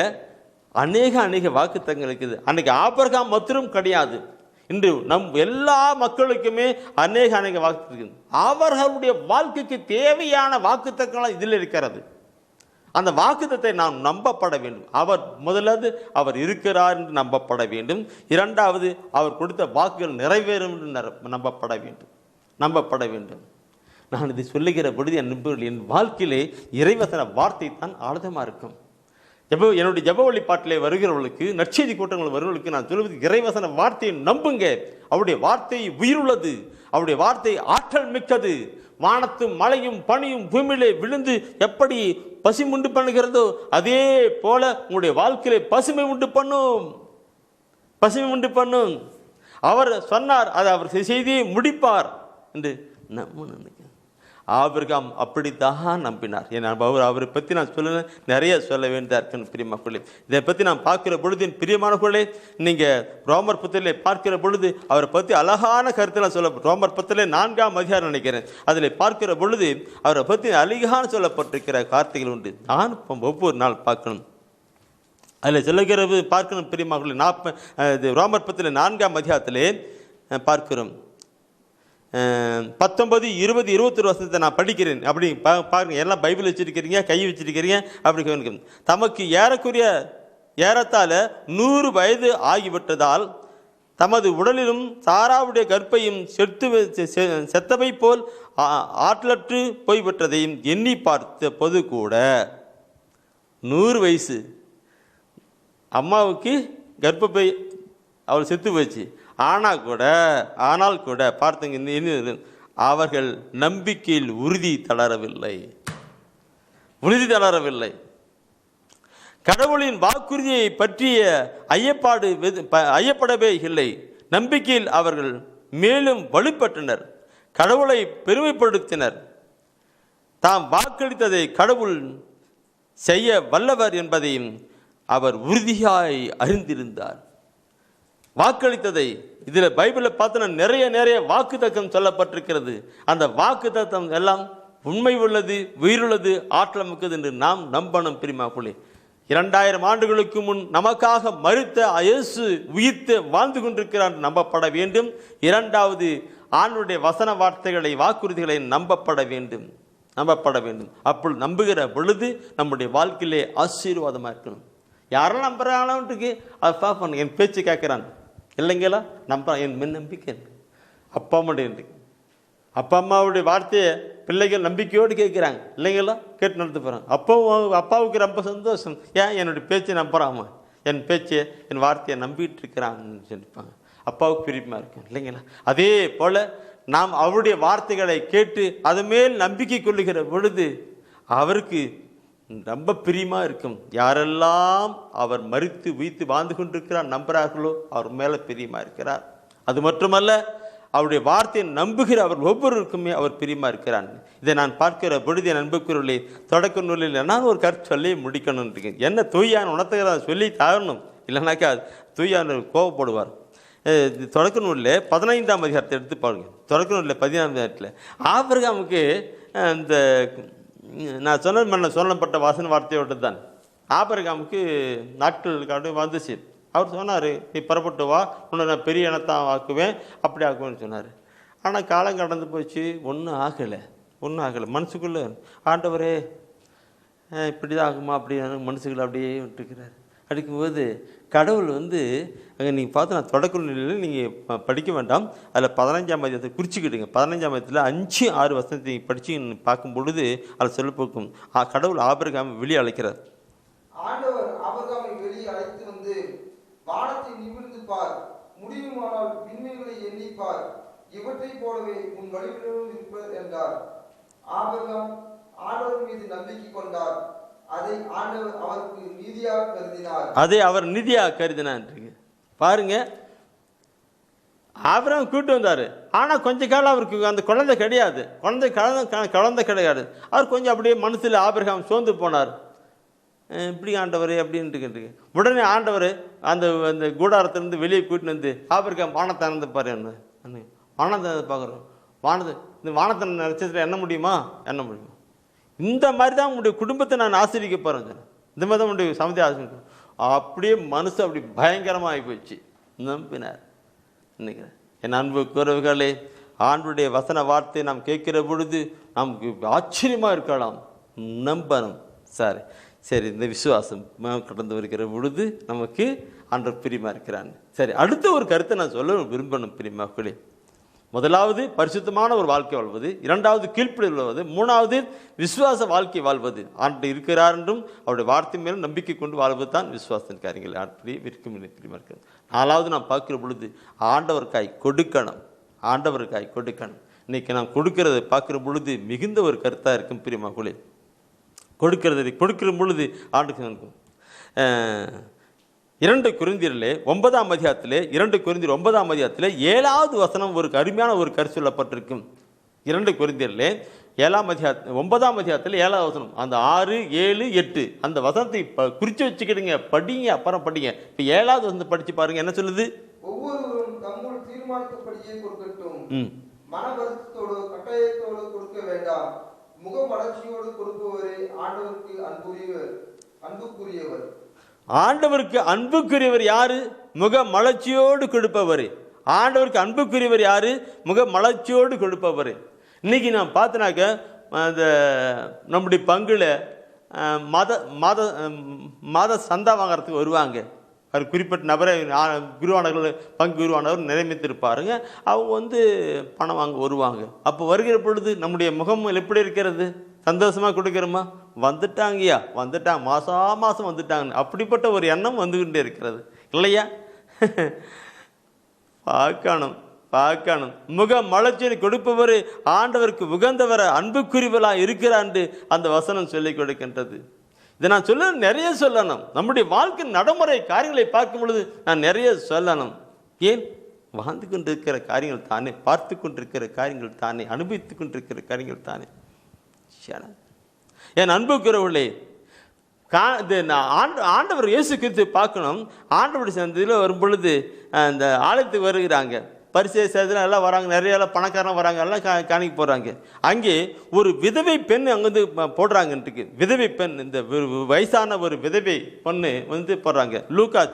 அநேக வாக்குத்தங்கள் இருக்குது. அன்னைக்கு ஆபிரகாம் மாத்திரம் கிடையாது, இன்று நம் எல்லா மக்களுக்குமே அநேக வாக்கு இருக்குது. அவர்களுடைய வாழ்க்கைக்கு தேவையான வாக்குத்தங்கள் இதில் இருக்கிறது. அந்த வாக்குத்தத்தை நாம் நம்பப்பட வேண்டும். அவர் முதலாவது அவர் இருக்கிறார் என்று நம்பப்பட வேண்டும். இரண்டாவது அவர் கொடுத்த வாக்குகள் நிறைவேறும் என்று நம்பப்பட வேண்டும். நான் இதை சொல்லுகிற பொழுது என் வாழ்க்கையிலே இறைவசன வார்த்தை தான் ஆழமாக இருக்கும். என்னுடைய ஜெப வழிபாட்டிலே வருகிறவர்களுக்கு, நற்செய்தி கூட்டங்கள் வருகிறவர்களுக்கு நான் சொல்வது, இறைவசன வார்த்தையை நம்புங்க. அவருடைய வார்த்தை உயிருள்ளது, அவருடைய வார்த்தை ஆற்றல் மிக்கது. வானத்தும் மழையும் பனியும் பூமியிலே விழுந்து எப்படி பசுமை உண்டு பண்ணுகிறதோ அதே போல உங்களுடைய வாழ்க்கையிலே பசுமை உண்டு பண்ணும். அவர் சொன்னார், அதை அவர் செய்தியை முடிப்பார் என்று நம்ம நினைக்கிறேன். ஆபிரகாம் அப்படித்தான் நம்பினார். அவரை பற்றி நான் நிறைய சொல்ல வேண்டியதாக இருக்குன்னு பிரியமானவர்களே. இதை பற்றி நான் பார்க்கிற பொழுது பிரியமானவர்களே, நீங்கள் ரோமர் புத்தகத்திலே பார்க்கிற பொழுது அவரை பற்றி அழகான கருத்தில் சொல்ல, ரோமர் புத்தகத்திலே 4ஆம் அதிகாரம் நினைக்கிறேன், அதில் பார்க்கிற பொழுது அவரை பற்றி அழகான சொல்லப்பட்டிருக்கிற வார்த்தைகள் உண்டு. நான் ஒவ்வொரு நாள் பார்க்கணும், அதில் சொல்லுகிறது பார்க்கணும் பிரியமானவர்களே. ரோமர் புத்தகத்திலே 4ஆம் அதிகாரத்திலே பார்க்கிறோம். 19, 20, 21 வருஷத்தை நான் படிக்கிறேன். அப்படி பாருங்க, எல்லாம் பைபிள் வச்சிருக்கிறீங்க, கை வச்சிருக்கிறீங்க. அப்படி தமக்கு ஏறத்தாழ 100 வயது ஆகிவிட்டதால் தமது உடலிலும் சாராவுடைய கற்பையும் செத்தவை போல் ஆற்றலற்று போய்விட்டதையும் எண்ணி பார்த்த பொது கூட 100 வயசு அம்மாவுக்கு கர்ப்பப்பை அவள் செத்து போச்சு. ஆனால் கூட பார்த்துங்க, அவர்கள் நம்பிக்கையில் உறுதி தளரவில்லை. கடவுளின் வாக்குறுதியை பற்றிய ஐயப்படவே இல்லை. நம்பிக்கையில் அவர்கள் மேலும் வலுப்பெற்றனர், கடவுளை பெருமைப்படுத்தினர். தாம் வாக்களித்ததை கடவுள் செய்ய வல்லவர் என்பதையும் அவர் உறுதியாய் அறிந்திருந்தார். வாக்களித்ததை இதில் பைபிளில் பார்த்தோன்னா நிறைய வாக்கு தத்தம் சொல்லப்பட்டிருக்கிறது. அந்த வாக்கு தத்தம் எல்லாம் உண்மை உள்ளது, உயிருள்ளது, ஆற்றல் மிக்கது என்று நாம் நம்பணும் பிரியமானவர்களே. 2000 ஆண்டுகளுக்கு முன் நமக்காக மரித்த இயேசு உயிர்த்து வாழ்ந்து கொண்டிருக்கிறார் நம்பப்பட வேண்டும். இரண்டாவது, ஆண்டவருடைய வசன வார்த்தைகளை, வாக்குறுதிகளை நம்பப்பட வேண்டும். அப்பொழுது நம்புகிற பொழுது நம்முடைய வாழ்க்கையிலே ஆசீர்வாதமாக இருக்கணும். யாரெல்லாம் நம்புறாங்களுக்கு அதை பார்ப்போம். என் பேச்சு கேட்குறான் இல்லைங்களா, நம்ப என் மின் நம்பிக்கை அப்பா அம்மாவுடைய வார்த்தையை பிள்ளைகள் நம்பிக்கையோடு கேட்குறாங்க இல்லைங்களா, கேட்டு நடத்து போகிறாங்க. அப்பாவுக்கு ரொம்ப சந்தோஷம். ஏன் என்னுடைய பேச்சை நம்புறாமா, என் பேச்சை என் வார்த்தையை நம்பிட்டு இருக்கிறாங்கன்னு சொல்லிப்பாங்க. அப்பாவுக்கு பிரிப்பமாக இருக்கும் இல்லைங்களா. அதே போல் நாம் அவருடைய வார்த்தைகளை கேட்டு அது மேல் நம்பிக்கை கொள்ளுகிற பொழுது அவருக்கு ரொம்ப பிரியமாக இருக்கும். யாரெல்லாம் அவர் மரித்து உயிர்த்து வாழ்ந்து கொண்டிருக்கிறார் நம்புகிறார்களோ அவர் மேலே பிரியமாக இருக்கிறார். அது மட்டுமல்ல, அவருடைய வார்த்தையை நம்புகிற அவர் ஒவ்வொருவருக்குமே அவர் பிரியமாக இருக்கிறார். இதை நான் பார்க்கிற பொழுது என் அன்புக்குரியவர்களே, தொடக்க நூலில் நான் ஒரு கருத்து சொல்லி முடிக்கணும் இருக்கேன். என்ன தூயான உணர்த்துகிறத சொல்லி தரணும், இல்லைனாக்கா தூயான கோவப்படுவார். தொடக்க நூலில் 15ஆம் அதிகாரத்தை எடுத்து பாருங்க. தொடக்க நூலில் 15ஆம் அதிகாரத்தில் ஆபிரகாமுக்கு இந்த நான் சொல்லப்பட்ட வாசன வார்த்தையோடு தான் ஆபிரகாமுக்கு நாட்கள் வந்துச்சு. அவர் சொன்னார், நீ புறப்பட்டு வா, உன்னை நான் பெரிய இனத்தான் ஆக்குவேன், அப்படி ஆக்குவேன்னு சொன்னார். ஆனால் காலம் கடந்து போச்சு, ஒன்றும் ஆகலை. மனசுக்குள்ளே ஆண்டவரே இப்படி தான் ஆகுமா அப்படி மனசுக்குள்ளே அப்படியே விட்டுருக்கிறார். அடிக்கும்போது கடவுள் அங்கே நீங்கள் பார்த்து, நான் தொடக்க நிலையில் நீங்கள் படிக்க வேண்டாம், அதில் 15ஆம் அதிகாரத்தை குறிச்சிக்கிட்டுங்க. 15ஆம் அதிகாரத்தில் 5-6 வசனத்தை நீங்கள் படித்து பார்க்கும் பொழுது அதில் சொல்லப்போக்கும் கடவுள் ஆபிரகாமை வெளியே அழைக்கிறார். ஆண்டவர் ஆபிரகாமை வெளியே அழைத்து வந்து, வானத்தை நிமிர்ந்து பார், முடியுமானால் விண்மீன்களை எண்ணி பார், இவற்றை போலவே உன் வழிகளிலும் இருப்பர் என்றார். ஆபிரகாம் ஆண்டவர் மீது நம்பிக்கை கொண்டார். அதை ஆண்டவர் அவருக்கு நீதியாக கருதினார். அதை அவர் நீதியாக கருதினார். பாருங்க, ஆபிரகாம் கூட்டு வந்தார். ஆனால் கொஞ்ச காலம் அவருக்கு அந்த குழந்தை கிடையாது. குழந்தை கிடையாது. அவர் கொஞ்சம் அப்படியே மனசில் ஆபிரகாம் சோர்ந்து போனார். இப்படி ஆண்டவர் அப்படின்ட்டு உடனே ஆண்டவர் அந்த அந்த கூடாரத்திலிருந்து வெளியே கூட்டின்னு வந்து ஆபிரகாம் வானத்தை இறந்து பாரு, என்ன வானத்தை பார்க்குறோம், இந்த வானத்தை நட்சத்திரம் என்ன முடியுமா? இந்த மாதிரி தான் உங்களுடைய குடும்பத்தை நான் ஆசிரிக்க போகிறேன் சொன்னேன். இந்த மாதிரி தான் உங்களுடைய சமதி ஆசிரியம். அப்படியே மனசு அப்படி பயங்கரமாக ஆகி போச்சு. நம்பினார். நினைக்கிறேன் என் அன்பு குறவுகளே, ஆண்டுடைய வசன வார்த்தை நாம் கேட்கிற பொழுது நமக்கு ஆச்சரியமாக இருக்கலாம். நம்பணும். சரி இந்த விசுவாசம் கடந்து வருகிற பொழுது நமக்கு ஆண்டவர் பிரியமாக இருக்கிறான். சரி, அடுத்த ஒரு கருத்தை நான் சொல்ல விரும்பணும் பிரியமாக்களே. முதலாவது பரிசுத்தமான ஒரு வாழ்க்கை வாழ்வது, இரண்டாவது கீழ்ப்படிதல் வாழ்வது, மூணாவது விசுவாச வாழ்க்கை வாழ்வது. ஆண்டு இருக்கிறார் என்றும் அவருடைய வார்த்தை மேலும் நம்பிக்கை கொண்டு வாழ்வது தான் விசுவாசத்தின் காரியங்கள். அப்படியே இருக்கும் பிரியமாக இருக்கிறது. நாலாவது நாம் பார்க்கிற பொழுது ஆண்டவருக்காய் கொடுக்கணும். இன்னைக்கு நாம் கொடுக்கிறத பார்க்குற பொழுது மிகுந்த ஒரு கருத்தாக இருக்கும் பிரியமாக்களே. கொடுக்கிற பொழுது ஆண்டுக்கு இருக்கும். 2 கொரிந்தியரிலே 9ஆம் அதிகாரத்திலே 2 கொரிந்தியர் 9ஆம் அதிகாரத்திலே 7வது வசனம் ஒரு அருமையான ஒரு கருத்து சொல்லப்பட்டிருக்கும். 2 கொரிந்தியரிலே 9ஆம் அதிகாரத்தில் 7வது வசனம், அந்த 6, 7, 8 அந்த வசனத்தை குறித்து வச்சுக்கிடுங்க, படிங்க, அப்புறம் படிங்க. இப்போ 7வது வசனத்தை படித்து பாருங்க, என்ன சொல்லுது? ஒவ்வொருவரும் தம்முள் தீர்மானித்தபடியே கொடுக்கட்டும், மன வருத்தத்தோடு கட்டாயத்தோடு கொடுக்க வேண்டாம், முக மலர்ச்சியோடு கொடுப்பவரே ஆண்டவருக்கு அன்புக்குரியவர். ஆண்டவருக்கு அன்புக்குரியவர் யாரு? முக மலர்ச்சியோடு கொடுப்பவர். ஆண்டவருக்கு அன்புக்குரியவர் யாரு? முக மலர்ச்சியோடு கொடுப்பவர். இன்னைக்கு நான் பார்த்தனாக்க அந்த நம்முடைய பங்குல மாத சந்தா வாங்கிறதுக்கு வருவாங்க. அவர் குறிப்பிட்ட நபரை குருவானவர்கள் பங்கு குருவானவர் நியமித்திருப்பாருங்க. அவங்க பணம் வாங்க வருவாங்க. அப்போ வருகிற பொழுது நம்முடைய முகம் எப்படி இருக்கிறது? சந்தோஷமாக கொடுக்குறோமா? வந்துட்டாங்கய்யா, மாதம் வந்துட்டாங்க, அப்படிப்பட்ட ஒரு எண்ணம் வந்துகிட்டே இருக்கிறது இல்லையா? பார்க்கணும். முக மலர்ச்சியை கொடுப்பவர் ஆண்டவருக்கு உகந்தவரை அன்புக்குரியவராக இருக்கிறார் என்று அந்த வசனம் சொல்லிக் கொடுக்கின்றது. இதை நான் நிறைய சொல்லணும். நம்முடைய வாழ்க்கை நடைமுறை காரியங்களை பார்க்கும் பொழுது நான் நிறைய சொல்லணும். ஏன்? வாழ்ந்து கொண்டிருக்கிற காரியங்கள் தானே, பார்த்து கொண்டிருக்கிற காரியங்கள் தானே, அனுபவித்து கொண்டிருக்கிற காரியங்கள் தானே. என் அன்புக்குரியவர்களே, ஆண்டவர் இயேசு கிறிஸ்து பார்க்கணும். ஆண்டவர் சேர்ந்ததில் வரும் பொழுது இந்த ஆலயத்துக்கு வருகிறாங்க. பரிசேயர் சேர்த்துல எல்லாம் வராங்க, நிறைய எல்லாம் பணக்காரன் வராங்க, எல்லாம் காணிக்க போகிறாங்க. அங்கே ஒரு விதவை பெண் அங்கே போடுறாங்கன்ட்டு, விதவை பெண், இந்த வயசான ஒரு விதவை பொண்ணு போடுறாங்க. லூக்கா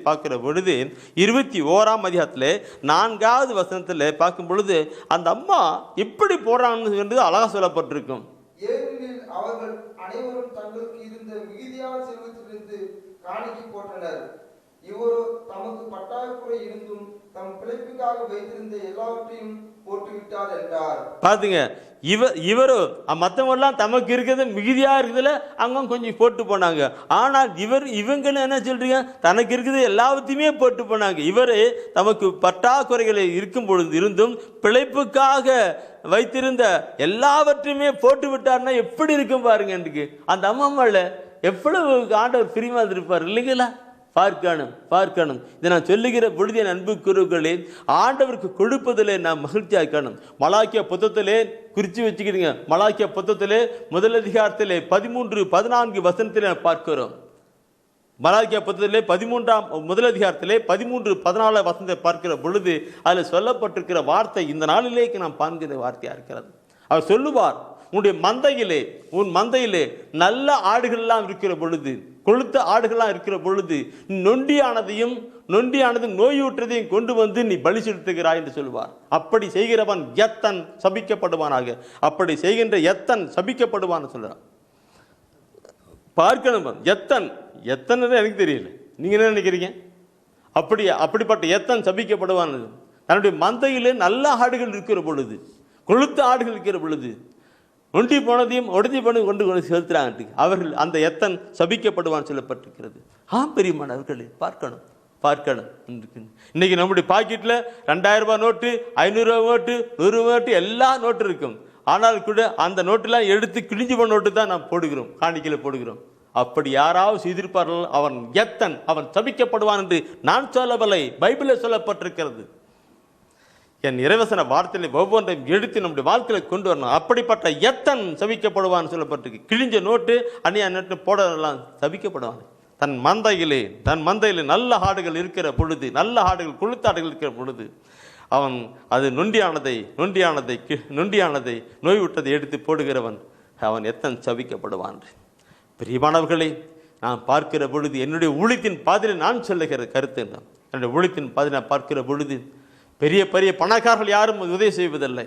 பார்க்குற பொழுது 21ஆம் அதிகாரத்தில் 4வது வசனத்தில் பார்க்கும் பொழுது அந்த அம்மா எப்படி போடுறாங்கன்னு அழகாக சொல்லப்பட்டிருக்கும். ஏனெனில் அவர்கள் அனைவரும் தங்களுக்கு இருந்த மிகுதியான செல்வத்திலிருந்து காணிக்கை போட்டனர். இவரோ தமக்கு பற்றாக்குறை இருந்தும் தம் பிழைப்புக்காக வைத்திருந்த எல்லாவற்றையும் போட்டுவிட்டார் என்றார். பாத்துங்க, இவரோ மற்றவங்கெல்லாம் தமக்கு இருக்கிறது மிகுதியா இருக்குதுல அங்க கொஞ்சம் போட்டு போனாங்க. ஆனால் இவங்க என்ன சொல்றீங்க, தனக்கு இருக்குது எல்லாத்தையுமே போட்டு போனாங்க. இவரு தமக்கு பற்றாக்குறைகளை இருக்கும் பொழுது இருந்தும் பிழைப்புக்காக வைத்திருந்த எல்லாவற்றையுமே போட்டு விட்டார்னா எப்படி இருக்கும் பாருங்க. எனக்கு அந்த அம்மாவில் எவ்வளவு ஆண்டவர் பிரியமா இருப்பார் இல்லைங்களா? பார்க்கணும். இதை நான் சொல்லுகிற பொழுது என் அன்புக்குரியவர்களே, ஆண்டவருக்கு கொடுப்பதிலே நான் மகிழ்ச்சியாக்கணும். மலாக்கியா புத்தகத்திலே குறித்து வச்சுக்கிடுங்க. மலாக்கியா புத்தகத்திலே முதல் அதிகாரத்திலே 13-14 வசனத்திலே பார்க்கிறோம். மலாக்கியா புத்தகத்திலே 13ஆம் முதல் அதிகாரத்திலே 13-14 வசனத்தை பார்க்கிற பொழுது அதில் சொல்லப்பட்டிருக்கிற வார்த்தை இந்த நாளிலேக்கு நாம் பார்க்கிற வார்த்தையா இருக்கிறது. அவர் சொல்லுவார், உன் மந்தையிலே நல்ல ஆடுகள் எல்லாம் இருக்கிற பொழுது, கொழுத்த ஆடுகள்லாம் இருக்கிற பொழுது நொண்டியானது நோயூற்றதையும் கொண்டு வந்து நீ பலி செலுத்துகிறாய் என்று சொல்லுவார். அப்படி செய்கிறவன் எத்தன் சபிக்கப்படுவானாக. அப்படி செய்கின்ற எத்தன் சபிக்கப்படுவான்னு சொல்றான். பார்க்கணும், எத்தன் எனக்கு தெரியல, நீங்க என்ன நினைக்கிறீங்க? அப்படிப்பட்ட எத்தன் சபிக்கப்படுவான். தன்னுடைய மந்தையிலே நல்ல ஆடுகள் இருக்கிற பொழுது, கொழுத்த ஆடுகள் இருக்கிற பொழுது ஒண்டி போனதையும் உடஞ்சி போனதையும் கொண்டு செலுத்துறாங்க. அவர்கள் அந்த எத்தன் சபிக்கப்படுவான்னு சொல்லப்பட்டிருக்கிறது. பெரியமானவர்களே, பார்க்கணும். இன்னைக்கு நம்முடைய பாக்கெட்ல 2000 ரூபாய் நோட்டு, 500 ரூபாய் நோட்டு, 100 நோட்டு, எல்லா நோட்டு இருக்கும். ஆனால் கூட அந்த நோட்டெல்லாம் எடுத்து கிழிஞ்சு போன நோட்டு தான் நாம் போடுகிறோம், காணிக்கையில் போடுகிறோம். அப்படி யாராவது செய்திருப்பார்கள், அவன் சபிக்கப்படுவான் என்று நான் சொல்லவில்லை, பைபிளில் சொல்லப்பட்டிருக்கிறது. என் இறைவசன வார்த்தையை ஒவ்வொன்றையும் எடுத்து நம்முடைய வாழ்க்கையில கொண்டு வரணும். அப்படிப்பட்ட எத்தன் சபிக்கப்படுவான்னு சொல்லப்பட்டிருக்கு. கிழிஞ்ச நோட்டு, அந்நிய நோட்டு போடலாம் சபிக்கப்படுவான். தன் மந்தையிலே நல்ல ஆடுகள் இருக்கிற பொழுது, நல்ல ஆடுகள் கொழுத்த ஆடுகள் இருக்கிற பொழுது அவன் அது நொண்டியானதை நோய் விட்டதை எடுத்து போடுகிறவன் அவன் எத்தன் சபிக்கப்படுவான். பிரியமானவர்களே, நான் பார்க்கிற பொழுது என்னுடைய ஊழியத்தின் பாதையில் நான் சொல்லுகிற கருத்து என்ன, என்னுடைய ஊழியத்தின் பாதையில் நான் பார்க்கிற பொழுது பெரிய பெரிய பணக்காரர்கள் யாரும் உதவி செய்வதில்லை.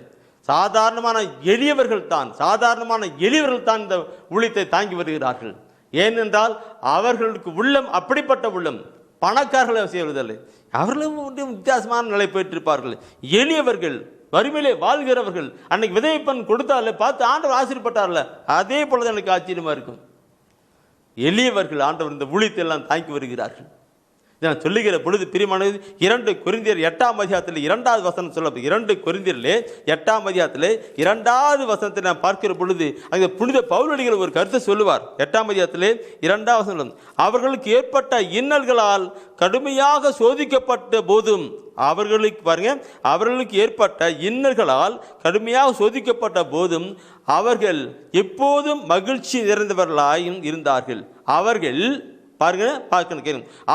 சாதாரணமான எளியவர்கள் தான் இந்த ஊழியத்தை தாங்கி வருகிறார்கள். ஏனென்றால் அவர்களுக்கு உள்ளம் அப்படிப்பட்ட உள்ளம். பணக்காரர்களை செய்வதில்லை, அவர்களும் வித்தியாசமான நிலை பெற்றிருப்பார்கள். எளியவர்கள், வறுமையிலே வாழ்கிறவர்கள், அன்னைக்கு விதைப்பன் கொடுத்தால பார்த்து ஆண்டவர் ஆசீர்வதிப்பட்டார்ல, அதே போலதான் எனக்கு ஆச்சரியமா இருக்கும். எளியவர்கள் ஆண்டவர் இந்த ஊழியத்தை எல்லாம் தாங்கி வருகிறார்கள். நான் சொல்லுகிற பொழுது பிரியமானது 2 கொரிந்தியர் 8ஆம் அதிகாரத்தில் 2வது வசனம் சொல்ல, 2 கொரிந்தியரிலே 8ஆம் அதிகாரத்திலே 2வது வசனத்தை நான் பார்க்கிற பொழுது அங்கே புனித பவுலடிகள் ஒரு கருத்தை சொல்லுவார். 8ஆம் அதிகாரத்திலே 2வது வசனம், அவர்களுக்கு ஏற்பட்ட இன்னல்களால் கடுமையாக சோதிக்கப்பட்ட போதும், அவர்களுக்கு ஏற்பட்ட இன்னல்களால் கடுமையாக சோதிக்கப்பட்ட போதும் அவர்கள் எப்போதும் மகிழ்ச்சி நிறைந்தவர்களாயும் இருந்தார்கள்.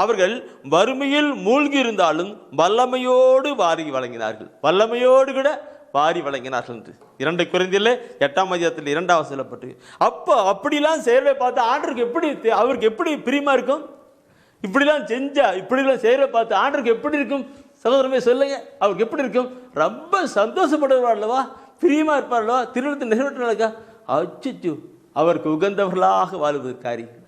அவர்கள் வறுமையில் மூழ்கி இருந்தாலும் வல்லமையோடு கூட வாரி வழங்கினார்கள் என்று 2 கொரிந்தியரிலே 8ஆம் அதிகாரத்தில் 2வது சொல்லப்பட்டு. அப்போ அப்படிலாம் செயலை பார்த்து ஆண்டருக்கு அவருக்கு எப்படி பிரியமா இருக்கும்? இப்படிலாம் செயலை பார்த்து ஆண்டருக்கு எப்படி இருக்கும்? சகோதரமே சொல்லுங்க, அவருக்கு எப்படி இருக்கும்? ரொம்ப சந்தோஷப்படுவார் அல்லவா, பிரியமா இருப்பார் அல்லவா, திருவிழத்தை நிறைவேற்ற அச்சு அவருக்கு உகந்தவர்களாக வாழ்வது காரியம்,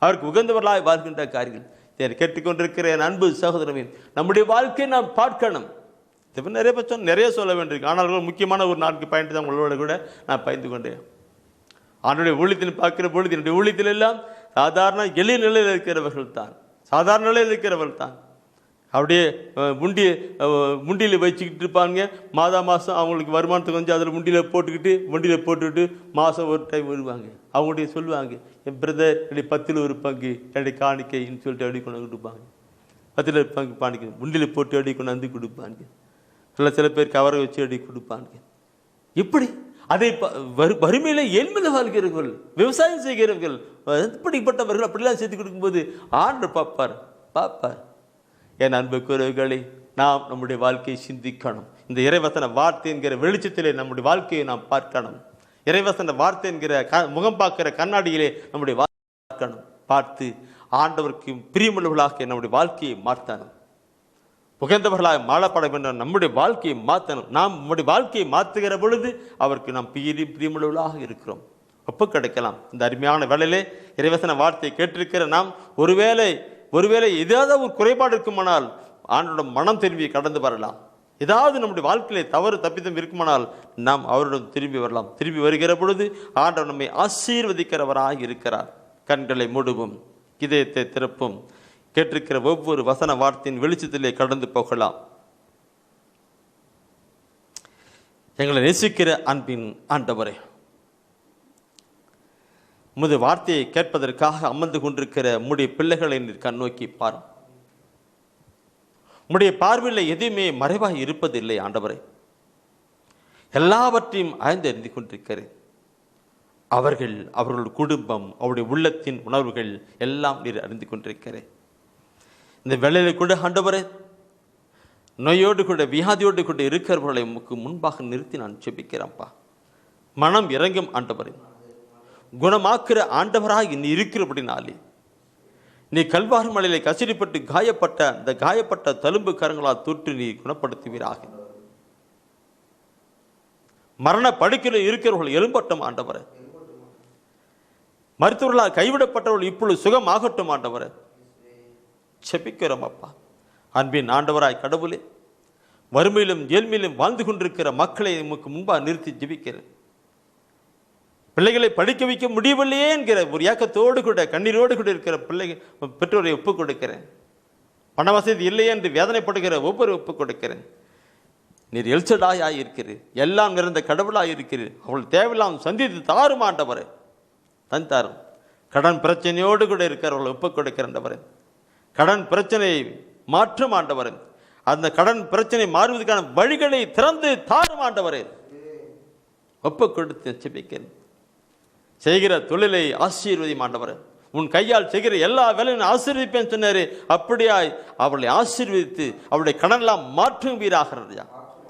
அவருக்கு உகந்தவர்களாக வாழ்கின்ற காரியங்கள். இதை கேட்டுக்கொண்டிருக்கிற என் அன்பு சகோதரமே, நம்முடைய வாழ்க்கையை நாம் பார்க்கணும். நிறைய சொல்ல வேண்டியிருக்கு. ஆனால் முக்கியமான ஒரு 4 பாயிண்ட் தான் உங்களோட கூட நான் பகிர்ந்து கொண்டேன். ஆண்டுடைய ஊழியத்தில் பார்க்கிற பொழுது என்னுடைய ஊழியத்தில் எல்லாம் சாதாரண எளிய நிலையில் இருக்கிறவர்கள் தான் அப்படியே முண்டியில் வச்சுக்கிட்டு இருப்பாங்க. மாதம் அவங்களுக்கு வருமானத்துக்கு வந்து அதில் முண்டியில் போட்டுக்கிட்டு மாதம் ஒரு டைம் வருவாங்க. அவங்களுடைய சொல்லுவாங்க, என் பிரதர் என்னுடைய 10ல் ஒரு பங்கு என்னுடைய காணிக்கைன்னு சொல்லிட்டு அடி கொண்டு கொடுப்பாங்க. 10ல் ஒரு பங்கு காணிக்கை முண்டியில் போட்டு அடி கொண்டு வந்து கொடுப்பாங்க. சில பேர் கவரை வச்சு அடி கொடுப்பாங்க. இப்படி அதை வறுமையில ஏழ்மையில வாழ்கிறவர்கள், விவசாயம் செய்கிறவர்கள், இப்படிப்பட்டவர்கள் அப்படிலாம் செய்து கொடுக்கும்போது ஆண்டவர் பார்ப்பார். என் அன்புக்குரியவர்களே, நாம் நம்முடைய வாழ்க்கையை சிந்திக்கணும். இந்த இறைவசன வார்த்தை என்கிற வெளிச்சத்திலே நம்முடைய வாழ்க்கையை நாம் பார்க்கணும். இறைவசன வார்த்தை என்கிற முகம் பார்க்கிற கண்ணாடியிலே நம்முடைய பார்க்கணும். பார்த்து ஆண்டவருக்கு பிரியமுள்ளவர்களாக நம்முடைய வாழ்க்கையை மாற்றணும். புகழ்ந்தவர்களாக மாளப்பட வேண்டும். நம்முடைய வாழ்க்கையை மாற்றணும். நாம் நம்முடைய வாழ்க்கையை மாற்றுகிற பொழுது அவருக்கு நாம் பிரியமுள்ளவர்களாக இருக்கிறோம். ஒப்பு கிடைக்கலாம். இந்த அருமையான வேளையிலே இறைவசன வார்த்தையை கேட்டிருக்கிற நாம் ஒருவேளை ஒருவேளை ஏதாவது ஒரு குறைபாடு இருக்குமானால் ஆண்டோட மனம் திரும்பி கடந்து வரலாம். ஏதாவது நம்முடைய வாழ்க்கையிலே தவறு தப்பிதம் இருக்குமானால் நாம் அவரிடம் திரும்பி வரலாம். திரும்பி வருகிற பொழுது ஆண்டவர் நம்மை ஆசீர்வதிக்கிறவராக இருக்கிறார். கண்களை மூடுவோம், இதயத்தை திறப்பும், கேட்டிருக்கிற ஒவ்வொரு வசன வார்த்தையின் வெளிச்சத்திலே கடந்து போகலாம். எங்களை நேசிக்கிற அன்பின் ஆண்டவரே, உமது வார்த்தையை கேட்பதற்காக அமர்ந்து கொண்டிருக்கிற உம்முடைய பிள்ளைகளை நீர் கண்ணோக்கி பார். உம்முடைய பார்வையில் எதுவுமே மறைவாக இருப்பதில்லை ஆண்டவரே. எல்லாவற்றையும் ஆய்ந்து அறிந்து கொண்டிருக்கிறேன். அவர்கள் குடும்பம், அவருடைய உள்ளத்தின் உணர்வுகள் எல்லாம் நீர் அறிந்து கொண்டிருக்கிறேன். இந்த வேளையில கூட ஆண்டவரே, நோயோடு கூட வியாதியோடு கூட இருக்கிறவர்களை உமக்கு முன்பாக நிறுத்தி நான் ஜெபிக்கிறேன்ப்பா. மனம் இறங்கும் ஆண்டவரே, குணமாக்குற ஆண்டவராக நீ இருக்கிறபடினாலே நீ கல்வாரி மலையிலே கசிரிப்பட்டு காயப்பட்ட தழும்பு கரங்களால் தொற்று நீ குணப்படுத்துவீராக. மரண படுக்கையில் இருக்கிறவர்கள் எழும்பட்டும் ஆண்டவரே. மருத்துவர்களால் கைவிடப்பட்டவர்கள் இப்பொழுது சுகமாகட்டும் ஆண்டவரே. செபிக்கிறோம் அப்பா. அன்பின் ஆண்டவராய் கடவுளே, வறுமையிலும் ஏழ்மையிலும் வாழ்ந்து கொண்டிருக்கிற மக்களை உமக்கு முன்பாக நிறுத்தி ஜெபிக்கிறேன். பிள்ளைகளை படிக்க வைக்க முடியவில்லையே என்கிற ஒரு ஏக்கத்தோடு கூட கண்ணீரோடு கூட இருக்கிற பெற்றோரை ஒப்புக் கொடுக்கிறேன். பண வசதி இல்லையே என்று வேதனைப்படுகிற ஒவ்வொரு ஒப்புக் கொடுக்கிறேன். நீர் எல்சடாய் இருக்கிறீர், எல்லாம் நிறைந்த கடவுளாய் இருக்கிறீர். அவள் தேவையில்லாம் சந்தித்து தாரும் ஆண்டவரே, தந்தாரும். கடன் பிரச்சனையோடு கூட இருக்கிறவர்கள் ஒப்புக் கொடுக்கிறவரே, கடன் பிரச்சனையை மாற்றும் ஆண்டவரே, அந்த கடன் பிரச்சனை மாறுவதற்கான வழிகளை திறந்து தாரும் ஆண்டவரே. ஒப்புக் கொடுத்து ஜெபிக்கிறேன். செய்கிற தொழிலை ஆசீர்வதி ஆண்டவரே. உன் கையால் செய்கிற எல்லா வேலையும் ஆசீர்வதிப்பேன் சொன்னாரு. அப்படியாய் அவளை ஆசீர்வதித்து அவளுடைய கடனெல்லாம் மாற்றுவீராக.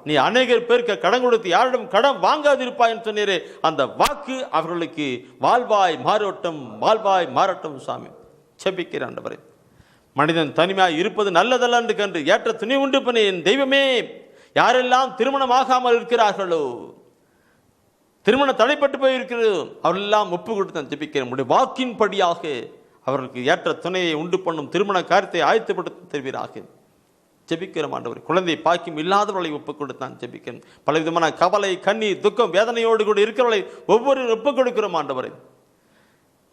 நீ அநேகர் பேருக்கு கடன் கொடுத்து யாரிடம் கடன் வாங்காதிருப்பாய் சொன்னீரே, அந்த வாக்கு அவர்களுக்கு வாழ்வாய் மாறட்டும் சாமி. செபிக்கிறேன் ஆண்டவரே. மனிதன் தனிமையாய் இருப்பது நல்லதல்ல என்று கண்டு ஏற்ற துணி உண்டு பண்ணி என் தெய்வமே, யாரெல்லாம் திருமணம் ஆகாமல் இருக்கிறார்களோ, திருமணம் தடைப்பட்டு போயிருக்கிறது, அவரெல்லாம் ஒப்பு கொடுத்து நான் ஜெபிக்கிறேன். உடைய வாக்கின் படியாக அவர்களுக்கு ஏற்ற துணையை உண்டு பண்ணும் திருமண காரியத்தை ஆயத்தப்படுத்த தெரிவீராக. ஜெபிக்கிறோம் ஆண்டவரே. குழந்தை பாக்கியம் இல்லாதவர்களை ஒப்புக் கொடுத்தான் ஜெபிக்கிறேன். பலவிதமான கவலை, கண்ணீர், துக்கம், வேதனையோடு கூட இருக்கிறவர்களை ஒவ்வொரு ஒப்புக் கொடுக்கிறோம் ஆண்டவரே.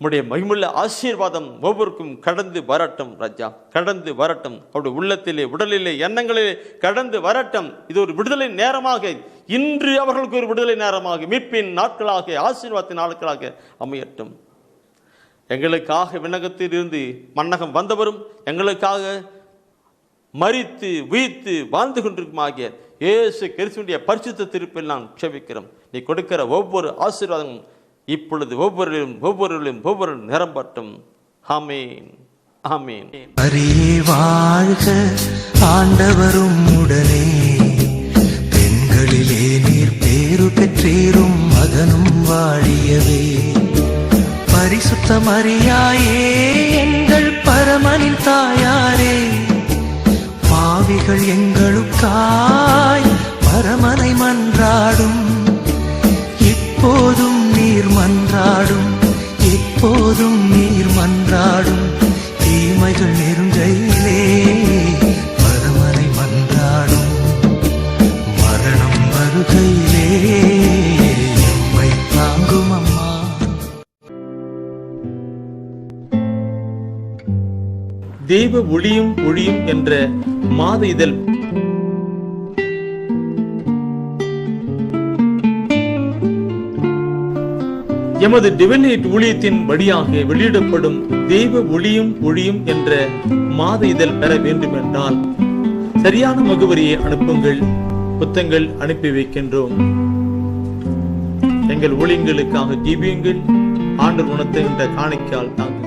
உம்முடைய மகிமுள்ள ஆசீர்வாதம் ஒவ்வொருக்கும் கடந்து வரட்டும் ராஜா, கடந்து வரட்டும். அவருடைய உள்ளத்திலே, உடலிலே, எண்ணங்களிலே கடந்து வரட்டும். இது ஒரு விடுதலை நேரமாக, இன்று அவர்களுக்கு ஒரு விடுதலை நேரமாக, மீட்பின் நாட்களாக, ஆசீர்வாதத்தின் நாட்களாக அமையட்டும். எங்களுக்காக விண்ணகத்தில் இருந்து மன்னகம் வந்தவரும் எங்களுக்காக மரித்து உயிர்த்து வாழ்ந்து கொண்டிருக்குமாகிய இயேசு கிறிஸ்துவினுடைய பரிசுத்த திருப்பில் நான் செபிக்கிறோம். நீ கொடுக்கிற ஒவ்வொரு ஆசீர்வாதமும் இப்பொழுது ஒவ்வொரு நிரம்பட்டும். ஆமேன், ஆமேன். அரியே வாழ்க ஆண்டவரும் உடனே, பெண்களிலே நீர் பேரு பெற்றேரும் மகனும் வாழியவே. பரிசுத்த மரியாயே எங்கள் பரமனின் தாயாரே, பாவிகள் எங்களுக்காய் பரமனை மன்றாடும். இப்போதும் நீர் மன்றாடும், எப்போதும் நீர் மன்றாடும். தீமைகள் நெருங்கையிலே பரமனை மன்றாடும். மரணம் வருகையிலே எம்மை தாங்கும் அம்மா. தெய்வ ஒளியும் ஒளியும் என்ற மாத இதழ் எமது டிவைன் ஊழியத்தின் வழியாக வெளியிடப்படும் தெய்வ ஒளியும் ஒளியும் என்ற மாத இதழ் பெற வேண்டும் என்றால் சரியான முகவரியை அனுப்புங்கள். புத்தகங்கள் அனுப்பி வைக்கின்றோம். எங்கள் ஊழியங்களுக்காக ஜீவியுங்கள். ஆண்டு குணத்தை என்ற காணிக்கையால் தாங்க.